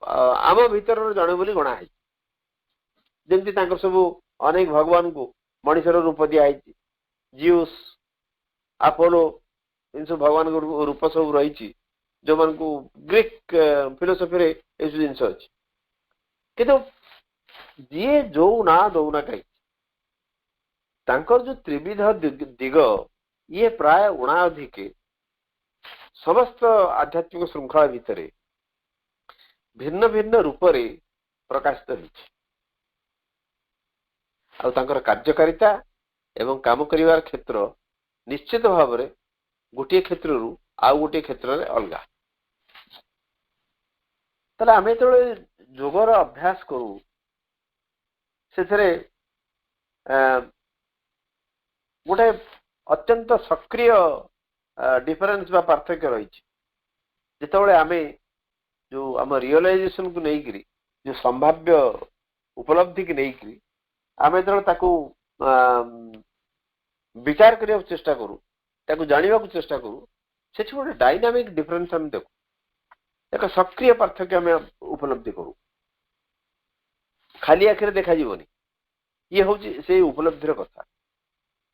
आम भीतर जड़े बोली गणा है जमती सब अनेक भगवान को मनुष्यर रूप दिखाई जिउस अपोलो इन सब भगवान रूप सब रही जो मान को ग्रीक फिलोसफी ये सब जिन अच्छी किंतु जी जो ना दौना कहीं जो त्रिविध दिग ये प्राय उणाधिक समस्त आध्यात्मिक श्रृंखला भितर भिन्न भिन्न रूप से प्रकाशित होकर कार्यकारिता एवं काम करिवार क्षेत्र निश्चित भाव में गोटे क्षेत्र रु आउ गोटे क्षेत्र में अलग ताले आम जो योगर अभ्यास करूँ से गोटे अत्यंत सक्रिय डिफरेन्स बा पार्थक्य रही जितेबाला आम जो आम रियलाइजेशन को लेकर जो संभाव्य उपलब्धि की लेकर आम जो विचार करने को चेष्टा करूँ जानवा को चेष्टा करूँ से गोटे डायनामिक डिफरेन्स आम देखू एक सक्रिय पार्थक्य आम उपलब्धि करूँ खाली आखिर देखा जीवनी ये हूँ से उपलब्धिर कथा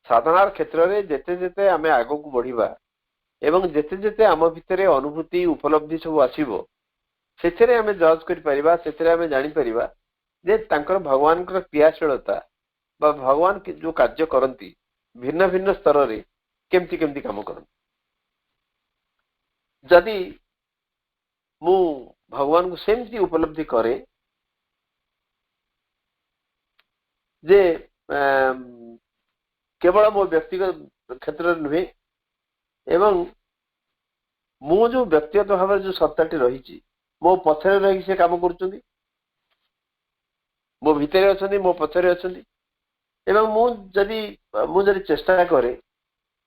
साधना क्षेत्र में जेते जेते आम आग को बढ़िबा एवं जेते जेते आम भितर अनुभूति उपलब्धि सब आसीबो सेथरे आम जज कर परिबा सेथरे आम जानि परिबा जे तांकर भगवान क्रियाशीलता बा भगवान जो कार्य करती भिन्न भिन्न स्तर रे केमती केमती काम करती जदि मु भगवान को सेमती उपलब्धि करे जे केवल मो व्यक्तिगत क्षेत्र नुहे एवं मु जो व्यक्तिगत भाव जो सत्ताटी रही मो पछरे रही से काम कर मो भितर अच्छा मो पछरे अच्छा एवं मुझे चेष्टा करे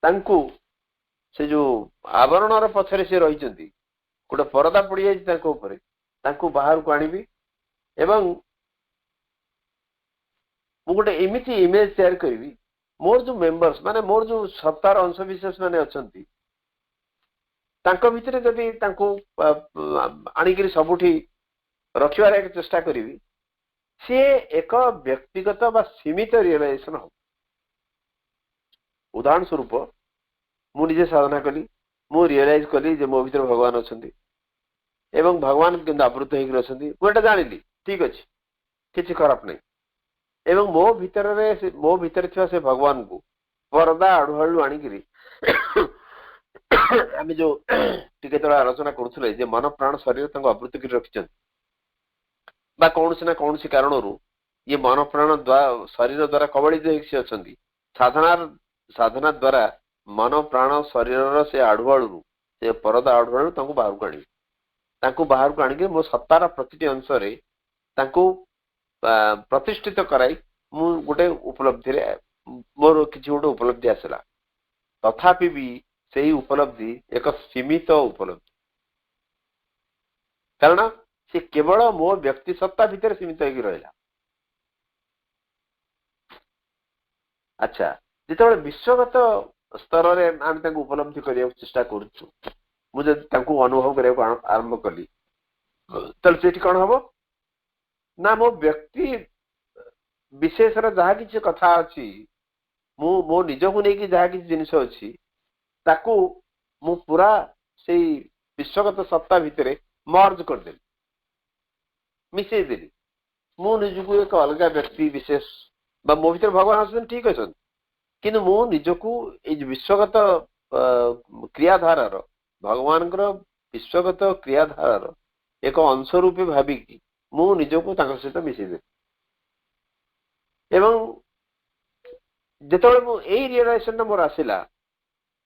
तांकु से जो आवरण पछरे से रही गोटे परदा पड़ जाए बाहर को आनी एवं मु गोटे एमती इमेज तैयार करी मोर जो मेंबर्स माने मोर जो सत्तार अंशविशेष माने अच्छी भितर जदि आणिक सबुठी रखार एक चेष्टा करी सी एक व्यक्तिगत बा सीमित रियलाइजेशन हो उदाहरण स्वरूप मु निजे साधना कली मु रियलाइज कली जे मो भीतर भगवान अच्छा एवं भगवान किंतु आवृत होकर अच्छा मुझे जानी ठीक अच्छे किसी खराब नहीं एवं मो भीतर थिवा से भगवान को परदा आड़ू आणिक आम जो टिके तले आलोचना करुले जे मन प्राण शरीर आवृत कर रखिंट बा कौन ना कौन कारण ये मन प्राण शरीर द्वारा कबलित अच्छा साधना द्वारा मन प्राण शरीर से आढ़ुआड़ू से परदा आढ़ुआड़ू बाहर को आनी बाहर को आणिक मो सत्तार प्रति अंश प्रतिष्ठित कराई मु गोटे उपलब्धि मोर किसी गोटे उपलब्धि आसला तथापि भी सही उपलब्धि एक सीमित उपलब्धि कारण से केवल मो व्यक्ति सत्ता भितर सीमित होकर रहा अच्छा जिते विश्वगत स्तर में आम उपलब्धि करने चेष्टा करुचु मुझे अनुभव करने आरंभ कली तो कौन हम ना मो व्यक्ति विशेष जहाँ किसी कथा अच्छी मो निज को लेकिन जहाँ किसी जिनस अच्छी ताकू मु पूरा से विश्वगत सत्ता भितर मर्ज करदेली मिसेदेली मु निजक एक अलग व्यक्ति विशेष मो भर भगवान आस ठीक अच्छे कि मु निजक विश्वगत क्रियाधार भगवान विश्वगत क्रियाधार एक अंश रूपे भाविकी मु निजक सहित मिसेदेली एवं जिते यही रियलाइजेशन मोर आसला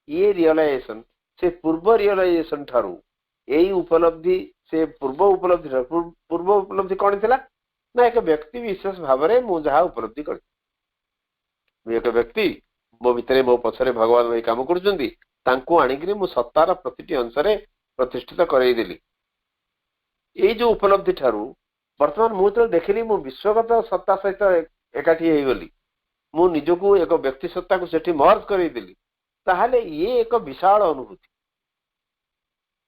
ये रियलाइजेशन से पूर्व रियलाइजेशन ठारू यही उपलब्धि से पूर्व उपलब्धि पूर्व उपलब्धि कौन थी ना एक व्यक्ति विशेष भाव में मुझे जहाँ उपलब्धि कर एक व्यक्ति मो भितर मो पछरे भगवान भाई काम कर मु सत्तार प्रति अंश प्रतिष्ठित करदेली ये जो उपलब्धि ठारू वर्तमान मुझे देखिली मु विश्वगत सत्ता सहित एकाठी गली मु निजक एक व्यक्ति सत्ता को सेठी मर्ज करदेली ताहले ये एक विशाल अनुभूति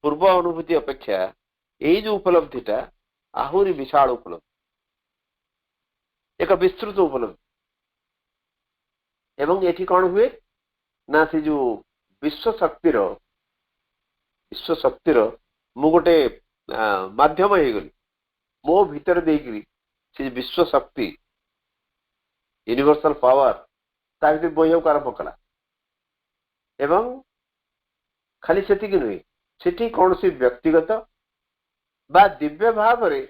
पूर्व अनुभूति अपेक्षा यही जो उपलब्धिटा आहुरी विशाल उपलब्धि एक विस्तृत उपलब्धि एवं ये कौन हुए ना से जो विश्व शक्तिर मु गोटे माध्यम हो गली मो भीतर देकरी से विश्व शक्ति यूनिवर्सल पावर ता भीतर बहिया को आरंभ कला एवं खाली से नुहे सेठी कौन सी व्यक्तिगत बा दिव्य भाव रे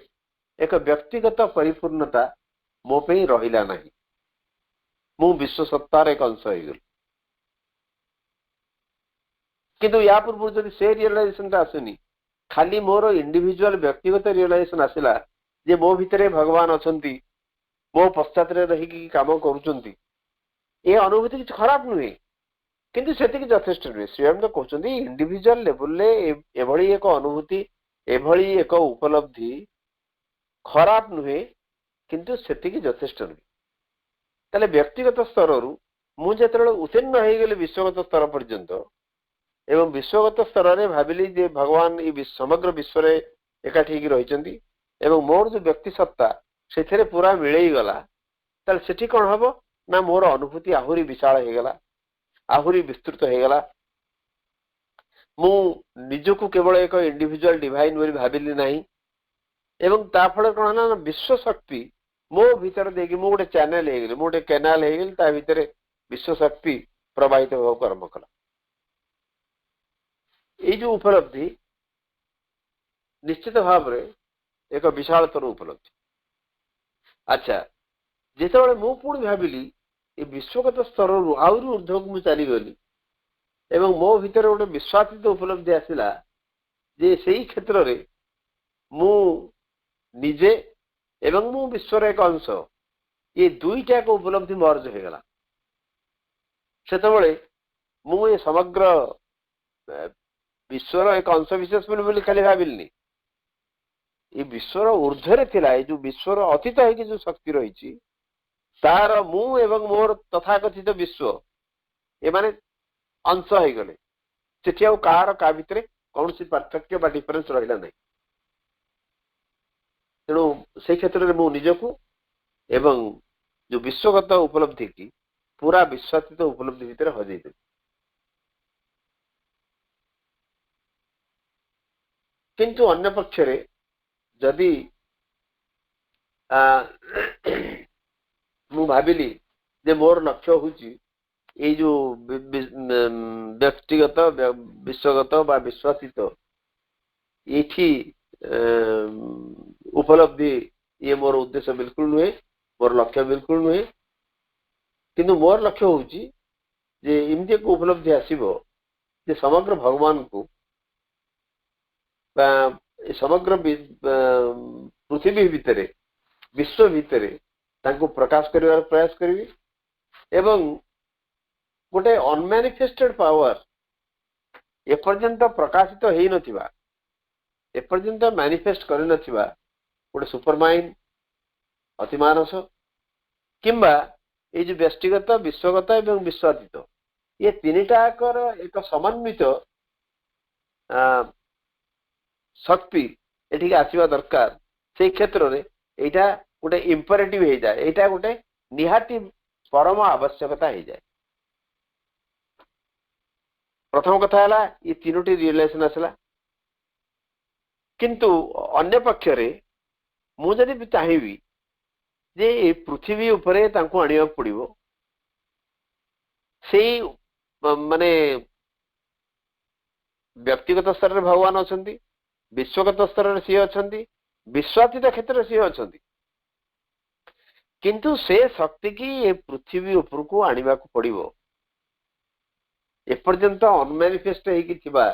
एक व्यक्तिगत परिपूर्णता मो पे रहिला नहीं मु विश्व सत्तार एक अंश हो गल किंतु या पूर्व जब से रियलाइजेशन आसुनी खाली मोर इंडिविजुअल व्यक्तिगत रियलाइजेशन आसला जे मो भितर भगवान अछंती मो पश्चात रही काम करुचंती ये अनुभूति किसी खराब नुहे किंतु से यथेष्ट नुहे श्रीराम तो कहते इंडिविजुअल लेवल एभली एक अनुभूति एभली एक उपलब्धि खराब नुहे किंतु से यथेष्ट नुहे ताले व्यक्तिगत स्तर रु मुझे उत्तीर्ण हो गली विश्वगत स्तर पर्यंत एवं विश्वगत स्तर में भाविली जे भगवान ये समग्र विश्व में एकाठी रही एवं मोर जो व्यक्ति सत्ता से पूरा मिलई गला ताले सेठी कौन हम ना मोर अनुभूति आहुरी विशाल हो गला आहुरी विस्तृत हो गला मु निजको केवल एक इंडिविजुअल डिवाइन बोली भाविली नहीं एवं ता फल कौन ना विश्व शक्ति मो भीतर देगी मु गोटे चैनल हो गली मु गोटे केनाल हो गली ता भीतर विश्व शक्ति प्रवाहित होगा आरंभ कला ये जो उपलब्धि निश्चित भाव में एक विशालतर उपलब्धि अच्छा जिते मु पुणी भाविली ये विश्वगत स्तर रु आहरी ऊर्ध्व को चलीगली एवं मो भीतर गोटे विश्वासित उपलब्धि आसला जे से क्षेत्र में मु निजे एवं मु विश्वर एक अंश ये दुईटा को उपलब्धि मर्ज हो गला से मु ये समग्र विश्वर एक अंश विशेष बोली खाली भाविलनी ये विश्वर ऊर्ध्व थिला जो विश्वर अतीत है जो शक्ति रही तार मु एवं मोर तथाकथित विश्व ये माने अंश हो गले सेठी आ कहार का भितर कौन सी पार्थक्य बा डिफरेंस रहिला नहीं तेणु से क्षेत्र में मु निजको एवं जो विश्वगत उपलब्धि की पूरा विश्वासित उपलब्धि भितर हजई किंतु अन्य पक्षरे जदि मु भाविली जे मोर लक्ष्य होची ये जो व्यक्तिगत विश्वगत बा विश्वासित ये उपलब्धि ये मोर उद्देश्य बिल्कुल नुहे मोर लक्ष्य बिल्कुल नुहे किंतु मोर लक्ष्य होची जे इमती एक उपलब्धि आसीबो जे समग्र भगवान को समग्र पृथ्वी भितर विश्व भितर तांको प्रकाश करिवार प्रयास करी एवं गोटे अनमैनिफेस्टेड पावर एपर्यंत प्रकाशित हो नथिबा एपर्यंत मैनिफेस्ट कर नथिबा गोटे सुपर माइंड अतिमानस किंबा ये जो व्यष्टिगत विश्वगत एवं विश्वातीत ये तीनटाकर एक समन्वित शक्ति एठी आसीबा दरकार से क्षेत्र रे एटा गोटे इंपरेटिव हो जाए एटा गोटे निहाती परम आवश्यकता हो जाए। प्रथम कथा है ये तीनोटी रियलाइजेशन आसला किंतु अन्य पक्षरे मु जदि चाहिबी जे पृथ्वी उपरे तांको आनिया पड़िबो से माने व्यक्तिगत स्तर रे भगवान अछंती विश्वगत स्तर रे सी अछंती विश्वातीत क्षेत्र सी अछंती किंतु से शक्ति की ये पृथ्वी ऊपर को आनिबा को पड़िबो एपर्यंत अनमैनिफेस्ट होगी थिबा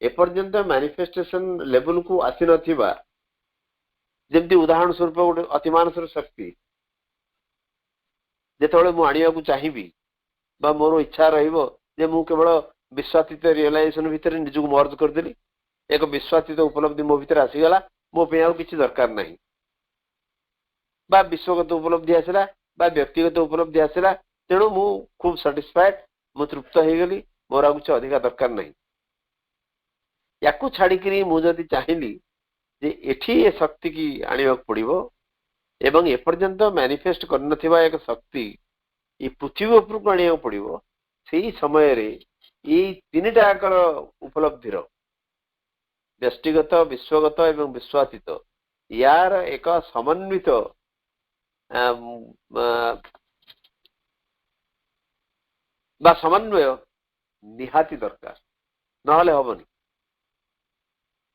एपर्यंत मैनिफेस्टेशन लेवल को आसी नथिबा जेमती उदाहरण स्वरूप गोटे अतिमानसर शक्ति जेतबेले मु आनिया को चाहिबी बा मोर इच्छा रहिबो जे मु केवल विश्वातीत रियलाइजेशन भितर निजु मर्ज कर देली एक विश्वातीत उपलब्धि मो भितर आसीगला मो पे आउ किछि दरकार नहीं बा विश्वगत उपलब्धि आसला बा व्यक्तिगत उपलब्धि आसला तेणु मु खूब सैटिस्फाइड मु तृप्त हो गली मोर आ किछि अधिक दरकार नहीं याकू छाड़ी मु जदि चाहिली जे एठी ए शक्ति की आनिबा पड़िबो एवं एपर्यंत मैनिफेस्ट करनथिबा एक शक्ति ये पृथ्वी ऊपर को आनिबा पड़िबो सेही समय रे ये तीनटा आकर उपलब्धिर व्यष्टिगत विश्वगत एवं विश्वातीत यार एक समन्वित बा समन्वय निहाती दरकार नहले हबनी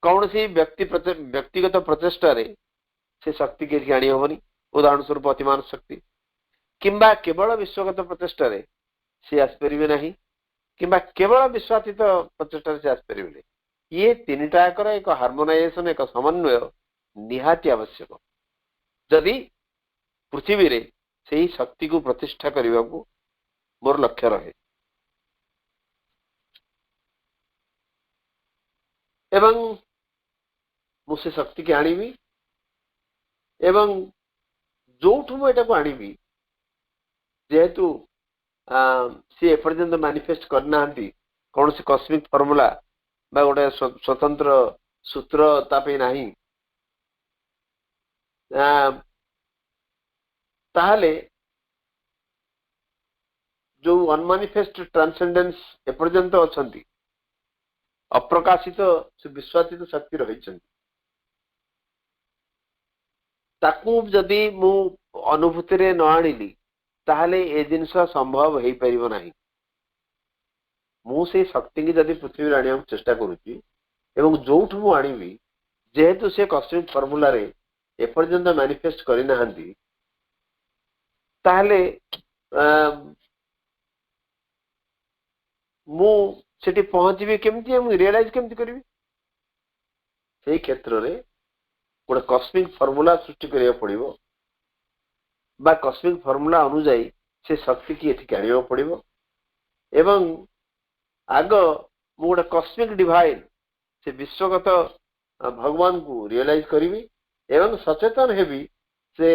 कौन सी व्यक्तिगत प्रचेष्टा रे से शक्ति के आनी हबनी उदाहरण स्वरूप अतिमान शक्ति किंबा केवल विश्वगत प्रचेष्टा रे से आसपरिबे नहीं किंबा केवल विश्वातीत प्रचेष्टा से आसपरिबे नहीं ये तीनटाकर एक हार्मोनाइजेशन एक समन्वय निहाती आवश्यक जदि पृथ्वी रे से शक्ति को प्रतिष्ठा करने को मोर लक्ष्य रहे एवं मुझे शक्ति के आनीबी एवं जोठू मुझे को आनीबी जेहेतु सी एपर्यंत मैनिफेस्ट करना कौन सी कस्मिक फॉर्मूला बा गोटे स्वतंत्र सूत्र तापे नहीं ताहले जो अनमानिफेस्ट ट्रांसेंडेंस एपर्यंत अछंती अप्रकाशित से विश्वातीत शक्ति रही ताकू जदि मु अनुभूति रे न आनिली ताहले ए जिनस संभव हो परिबो नाही मु से शक्ति की जदि पृथ्वी आनिया चेष्टा करूची एवं जोठू मु आनिबी जेहेतु से कस्मिक फॉर्मूला रे एपर्यंत मैनिफेस्ट करि नाहंती ताहले मु सेठी पहुंचबी केमती मु रियलाइज केमती करबी सेही क्षेत्र रे गोटे कस्मिक फॉर्मूला सृष्टि करिया पड़िबो बा कस्मिक फॉर्मूला अनुसार से शक्ति की एठी आनिया पड़िबो एवं आग मु गोटे कस्मिक डिवाइन से विश्वगत भगवान को रियलाइज करिबी एवं सचेतन हेबी से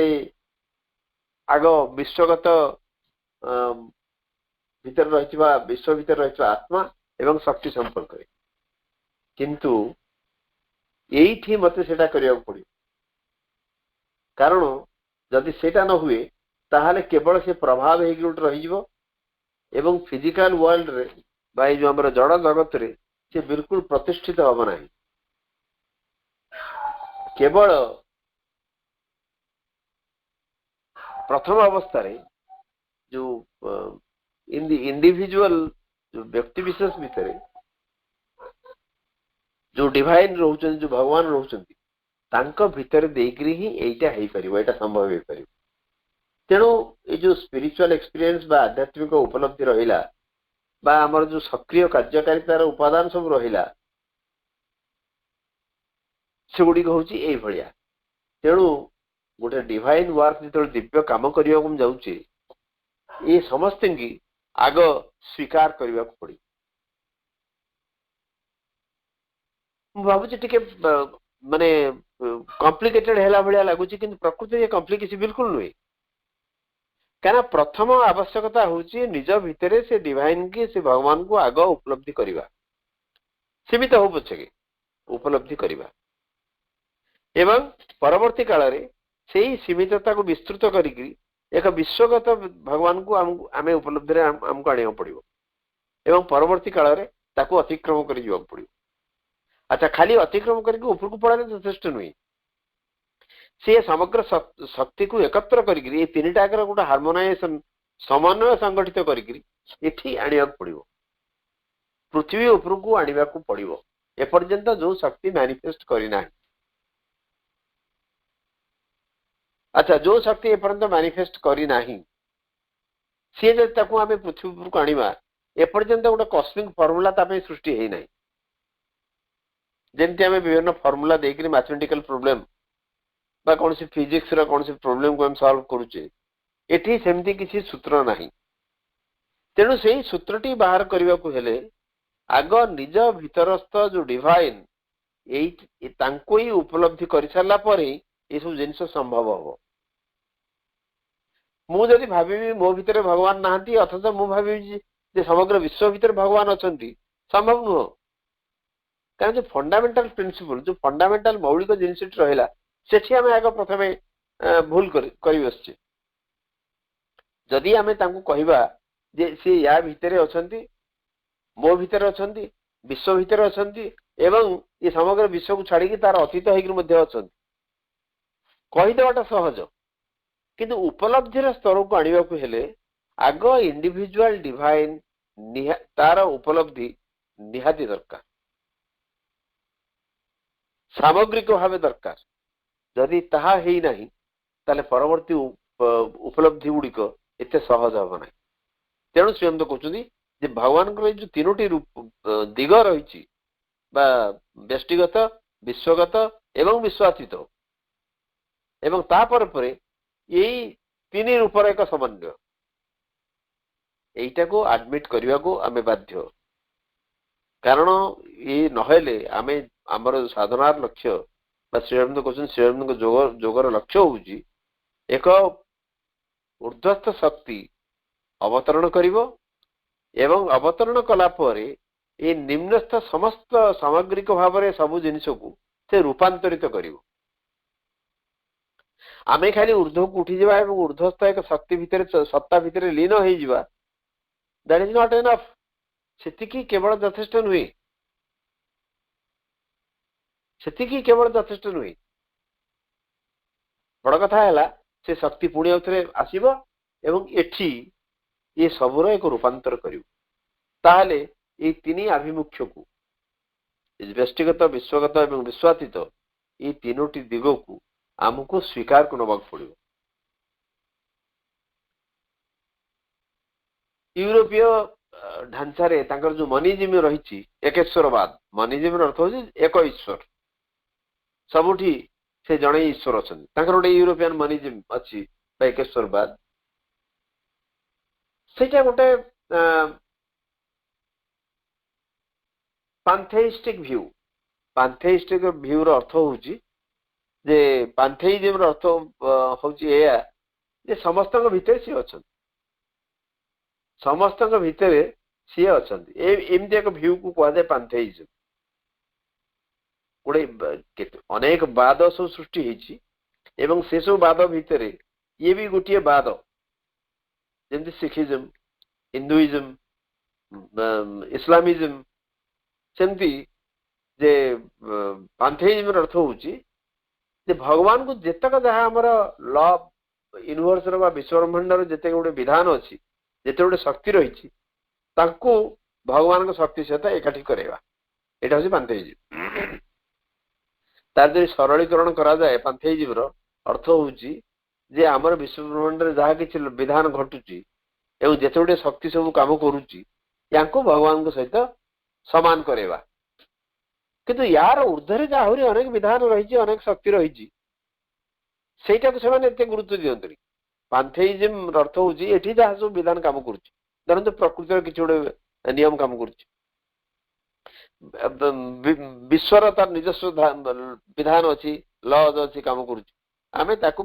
आग विश्वगत भीतर रहितबा विश्व भीतर रहितबा आत्मा एवं शक्ति संपर्क रे किंतु एठी मते सेटा करिया पड़ी कारण जदि सेटा न हुए ताहले केवल से प्रभाव हेगी उठ रही जीवो एवं फिजिकल वर्ल्ड रे बाई जो हमर जड़ जगत रे से बिल्कुल प्रतिष्ठित होबो नाही केवल प्रथम अवस्था रे जो इन दी इंडिविजुअल जो व्यक्ति विशेष भितर जो डिवाइन रहउछन जो भगवान रहउछन तांको भितर देकरी ही एटा हेई परिबो एटा संभव हेई परिबो तेणु ये जो स्पिरिचुअल एक्सपीरियंस बा आध्यात्मिक उपलब्धि रहिला बा हमर जो सक्रिय कार्यकारितार उपादान सब रहिला सेगुडी होची एई भलिया तेणु गोटे डिवाइन वर्क जो दिव्य काम करिया को जाउची ये समस्त की आग स्वीकार करने को पड़ी भावुची टिके माने कॉम्प्लिकेटेड हैला भलिया लागुची किंतु प्रकृति ये कॉम्प्लिकेशन बिल्कुल नुहे क्या प्रथम आवश्यकता होची निज भितर से डिवाइन की से भगवान को आग उपलब्धि करवा सीमित हो पछे उपलब्धि करवा एवं परवर्ती काल रे सेही सीमितता को विस्तृत करिकरी एक विश्वगत भगवान को आमे उपलब्धि रे हमको आनिया पड़िबो एवं परवर्ती काल रे ताको अतिक्रम करि जीवा पड़िबो। अच्छा खाली अतिक्रम करके ऊपर को पड़ाले यथेष्ट नुई से समग्र शक्ति को एकत्र करिकरी ए तीनटा कर गोटे हार्मोनाइजेशन समन्वय संगठित करिकरी एठी आनिया पड़िबो पृथ्वी ऊपर को आनिबा को पड़िबो ए पर्यंत जो शक्ति मैनिफेस्ट करिना। अच्छा जो शक्ति ए पर्यंत मैनिफेस्ट करिना सी जब ताको आमे पृथ्वी ऊपर को आनिबा ए पर्यंत गोटे कॉस्मिक फार्मूला तापे सृष्टि हेई नाही जेमती आमे विभिन्न फार्मूला देकरी मैथमेटिकल प्रॉब्लम बा कौन सी फिजिक्स रा कौन सी प्रॉब्लम को हम सॉल्व करूचे एठी सेमती किसी सूत्र नाही तेणु सेही सूत्रटी बाहर करबा को हेले आग निज भीतरस्थ जो डिवाइन एई तांको ही उपलब्धि करि सारला परे ए सब जिनिस संभव हो। मु जदि भाबी मो भीतर भगवान नाहंती अथच मु भाबी जे समग्र विश्व भीतर भगवान अछंती संभव नुह कारण जो फंडामेंटल प्रिंसिपल जो फंडामेंटल मौलिक जिनिस रहिला सेठी आमे आग प्रथमे भूल करि बसचे जदि आमे तांको कहिबा जे से या भीतर अछंती मो भीतर अछंती विश्व भीतर अछंती एवं ये समग्र विश्व को छाड़ी तार अतीत होकर मध्य अछंती कहीदेवाटा सहज किंतु उपलब्धिर स्तर को आनिबा को हेले आग इंडिविजुअल डिवाइन तार उपलब्धि निहाती दरकार सामग्रिक भाव दरकार जदि ताहा हेई नाही ताले परवर्ती उपलब्धि गुड़िक एते सहज हम ना तेणु स्वयं तो कहते जे भगवान जो तीनोटी रूप दिग रही व्यष्टिगत विश्वगत एवं विश्वातीत एवं तापर परे यही तीन रूपर एक समन्वय एटा को एडमिट करने को आम बाध्य कारण ये नहेले आमे आमर साधनार लक्ष्य श्रीअरविंद कहते श्रीअरविंद जोगर लक्ष्य हूँ एक ऊर्ध्वस्थ शक्ति अवतरण करिवो एवं अवतरण कला परे ये निम्नस्थ समस्त सामग्रिक भाव में सबु जिनिस को से रूपांतरित करिवो आमे खाली ऊर्ध्व को उठी जावा एवं ऊर्ध्वस्थ एक शक्ति भितर सत्ता भितर लीन हो जावा दैट इज नॉट एनफ सेतिकी केवल यथेष्ट नुहे सेतिकी केवल यथेष्ट नुहे बड़ कथा है से शक्ति पुणी आउथरे आसीबो एवं एठी ये सबुर एक रूपांतर करिवो ताहले ये तीन आभिमुख्य को व्यष्टिगत विश्वगत एवं विश्वातीत ये तीनोटी दिग को आमको स्वीकार को नबाक पड़ो। यूरोपीय ढांचारे तांकर जो मनिजिम रही एकेश्वरवाद मनिजिम अर्थ हो एक ईश्वर सबुठी से जड़े ईश्वर अच्छा गोटे यूरोपियन मनिजिम अच्छी एकेश्वरवाद से गोटे पांथेइस्टिक भ्यू अर्थ हूँ जे पांथेइज्म अर्थ हूँ जे समस्त भितर सी अच्छा समस्त भितर सी अच्छा एमती एक भ्यू को कहुए पांथेइज्म गोटे अनेक बाद सब सृष्टि होती एवं से सब बाद भितर ये भी गोटे बाद जमती सिखिज्म हिंदुइज्म इस्लामिज्म सेमती जे पांथेइज्म अर्थ हूँ जे भगवान को जितक जहाँ आमर लॉ यूनिवर्स विश्व ब्रह्मांड जिते गोटे विधान अच्छी जिते गोटे शक्ति रही भगवान को शक्ति सहित एकाठी करवा यहाँ हूँ पांथेइज्म तार जो सरलीकरण करा जाए पांथेइज्म अर्थ हूँ जे आमर विश्व ब्रह्मांड जहाँ कि विधान घटुची एवं जिते गोटे शक्ति सब कम करुच्ची या भगवान सहित समान करवा किंतु यार ऊर्धरे आहरी अनेक विधान रही अनेक शक्ति रही सेटा को से गुरुत्व दियंतनी पांथेइज्म अर्थ हूँ ये जहाँ सब विधान कम कर प्रकृतिर किसी गोटे नियम कम कर विश्वर तार निजस्व विधान अच्छी लज अच्छी कम करुँ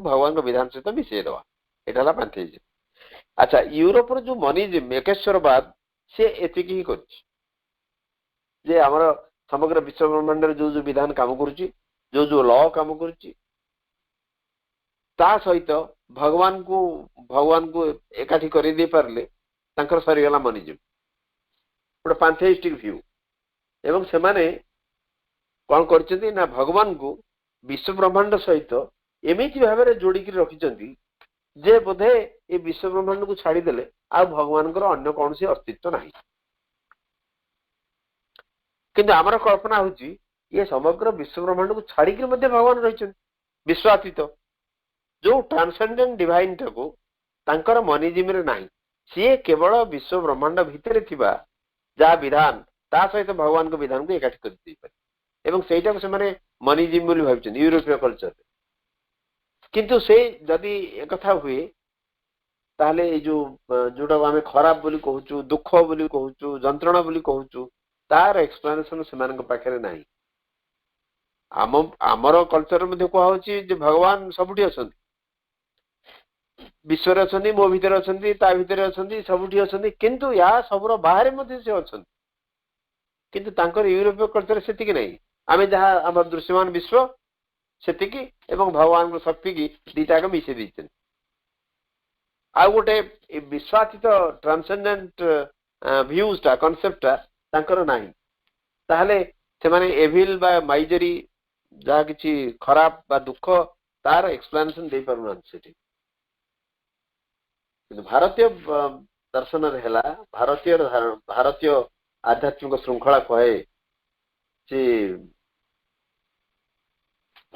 भगवान विधान सहित मिसई दवा यहाँ पांथेइज्म अच्छा यूरोप जो मनिज्म एकेश्वरवाद से एतिक ही करछि जे हमर समग्र विश्व ब्रह्मांड जो जो विधान काम करुछि जो जो लॉ काम करुछि ता सहित भगवान को एकाठी कर दे पारले तांकर सरीगला मनिज्म गोटे पांथेइस्टिक व्यू एवं सेमाने कौन करछन्ती ना भगवान को विश्व ब्रह्मांड सहित एमिति भाबरे जोड़िकी रखिछन्ती जे बोधे ये विश्व ब्रह्मांड को छाड़ी देले आ भगवान अन्य कौन सी अस्तित्व नहीं किंतु आमर कल्पना होची ये समग्र विश्व ब्रह्मांड को छाड़ी भगवान रही विश्वातीत जो ट्रांसेंडेंट डिवाइन टाको तांकर मनिजिम रे नाही सी केवल विश्व ब्रह्मांड भितर थिबा जा विधान ता सहित भगवान को विधान को एकाठी कर दी पारे एवं सेटा को से माने मनिजिम बोली भाबिछन यूरोपीय कल्चर किंतु से जदि एक कथा हुए ताले ए जो जोटा आमे खराब बोली कहूचु दुख बोली कहूचु जंत्रणा बोली कहूचु तार एक्सप्लेनेशन से मानक पाखरे नाही आमर कल्चर मध्ये को होची जे भगवान सबुठी अछन विश्वर अछन मो भीतर अछन ता भीतर अछन सबुठी अछन किंतु या सबरो बाहर मध्ये से अछन किंतु तांकर यूरोपीय कल्चर सेतिक नाही आमे जहा हमर दृश्यमान विश्व सेतिकी एवं भगवान को शक्ति की दीटा को मिसे दीचन आ गोटे विश्वातीत ट्रांसेंडेंट व्यूज ता कांसेप्ट ता तांकर नाही ताहले से माने एविल बा माइजरी जा किछि खराब बा दुख तार एक्सप्लेनेशन दे परु न सेठी भारतीय दर्शन हेला भारतीय आध्यात्मिक श्रृंखला कहे जे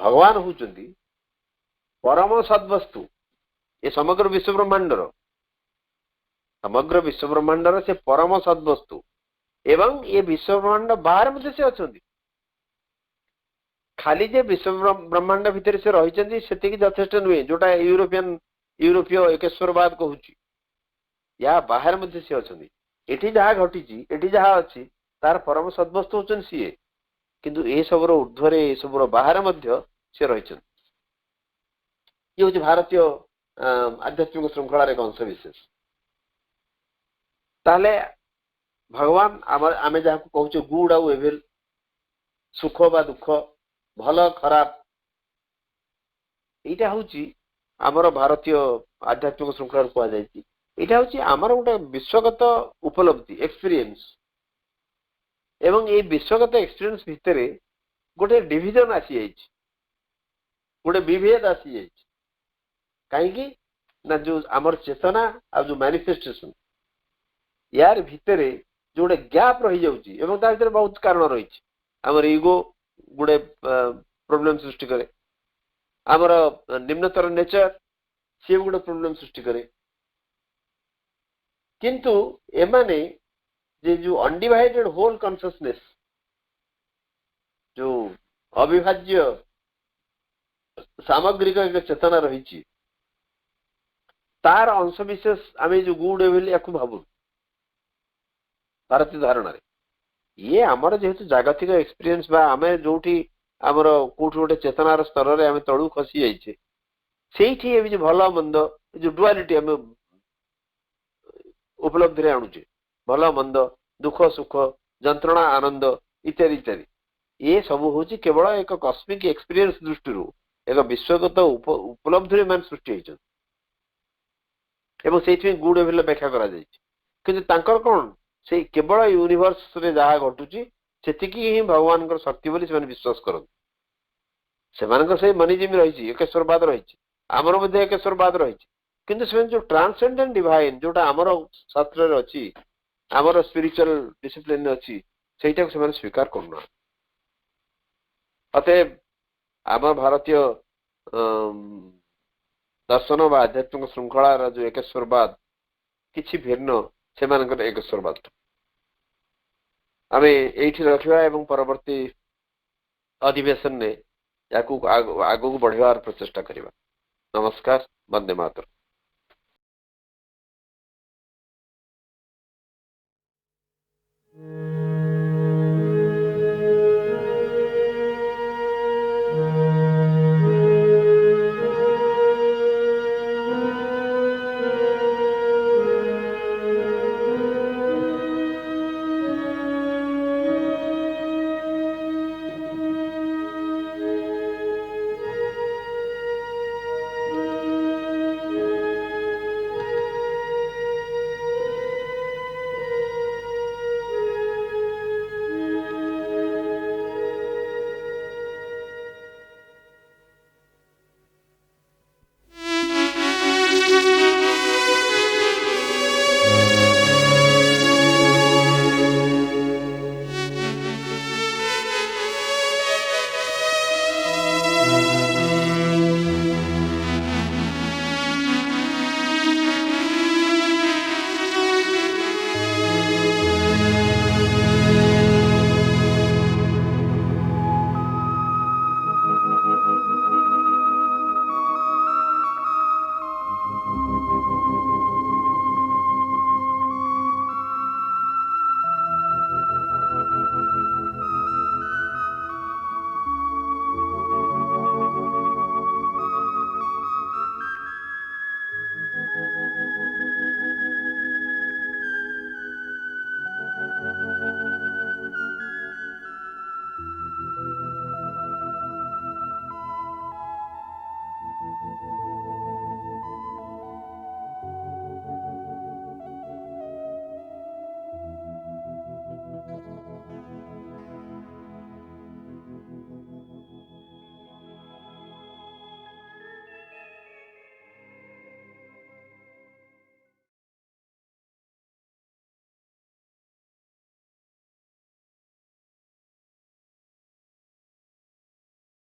भगवान होचंदी परम सद्वस्तु ये समग्र विश्व ब्रह्मांडर से परम सद्वस्तु एवं ये विश्व ब्रह्मांड बाहर मध्य से अछंदी खाली जे विश्व ब्रह्मांड भितर से रहिचंदी सेतिकी यथेष्ट नुहे जोटा यूरोपीय एकेश्वरवाद कहूची या बाहर मध्य से अछंदी एठी जहा घटिची एठी जहा अछि तार परम सद्वस्तु होचन सीए किंतु ए सबर ऊर्ध्वरे ए सबर बाहर मध्य से रहिचन ये होची भारतीय आध्यात्मिक श्रृंखला रे अंश विशेष ताले भगवान आमे जहा को कहूचे गुड आउ एविल सुख बा दुख भल खराब एटा होची आमर भारतीय आध्यात्मिक श्रृंखला को जायछि एटा होची आमर गोटे विश्वगत उपलब्धि एक्सपीरियंस एवं ये विश्वगत एक्सपीरियंस भितरे गोटे डिविजन आसी जायछि गोटे विभेद आसी जायछि काहेकि ना जो आमर चेतना आ जो मैनिफेस्टेशन यार भितरे जो गोटे गैप रही जाउछि एवं ता भितरे बहुत कारण रही आमर ईगो गोटे प्रॉब्लम सृष्टि करे आमर निम्नतर नेचर से गोटे प्रॉब्लम सृष्टि करे किंतु एमाने जे जो अनडिवाइडेड होल कॉन्शियसनेस जो अविभाज्य सामग्रिक एक चेतना रही तार अंश विशेष आम जो गुड एविल या भावु भारतीय धारणा ये आमर जेहेतु जागतिक एक्सपीरियंस बा आमे जोठी आमर कोठी गोटे चेतनार स्तर रे आमे तळु खसी जाइछे सेठी ए जो भल मंद जो डुअलिटी आमे उपलब्धि रे आणुचे भल मंद दुख सुख जंत्रणा आनंद इत्यादि इत्यादि ये सब होची केवल एक कॉस्मिक एक्सपीरियंस दृष्टि एक विश्वगत उपलब्धि रे मान सृष्टि होइछ एवं सेठी गुड एविल व्याख्या करा जाइछ किंतु तांकर कोन से केवल यूनिवर्स रे जहा घटुची सेतिकी ही भगवान कर शक्ति बोली से विश्वास करन से मनिजिम रही एकेश्वरवाद रही आमर मध्ये एकेश्वरवाद रही किंतु से जो ट्रांसेंडेंट डिवाइन जोटा आमर शास्त्र रे अछि आमर स्पिरिचुअल डिसिप्लिन अछि सेटा को से स्वीकार करना अतएव आम भारतीय दर्शन व आध्यात्मिक श्रृंखला जो एकेश्वरवाद किछि भिन्न से एकेश्वरवाद आम ये रखा एवं परवर्ती अधिवेशन ने आगू बढ़ार प्रचेषा करवा। नमस्कार। वंदे मातरम।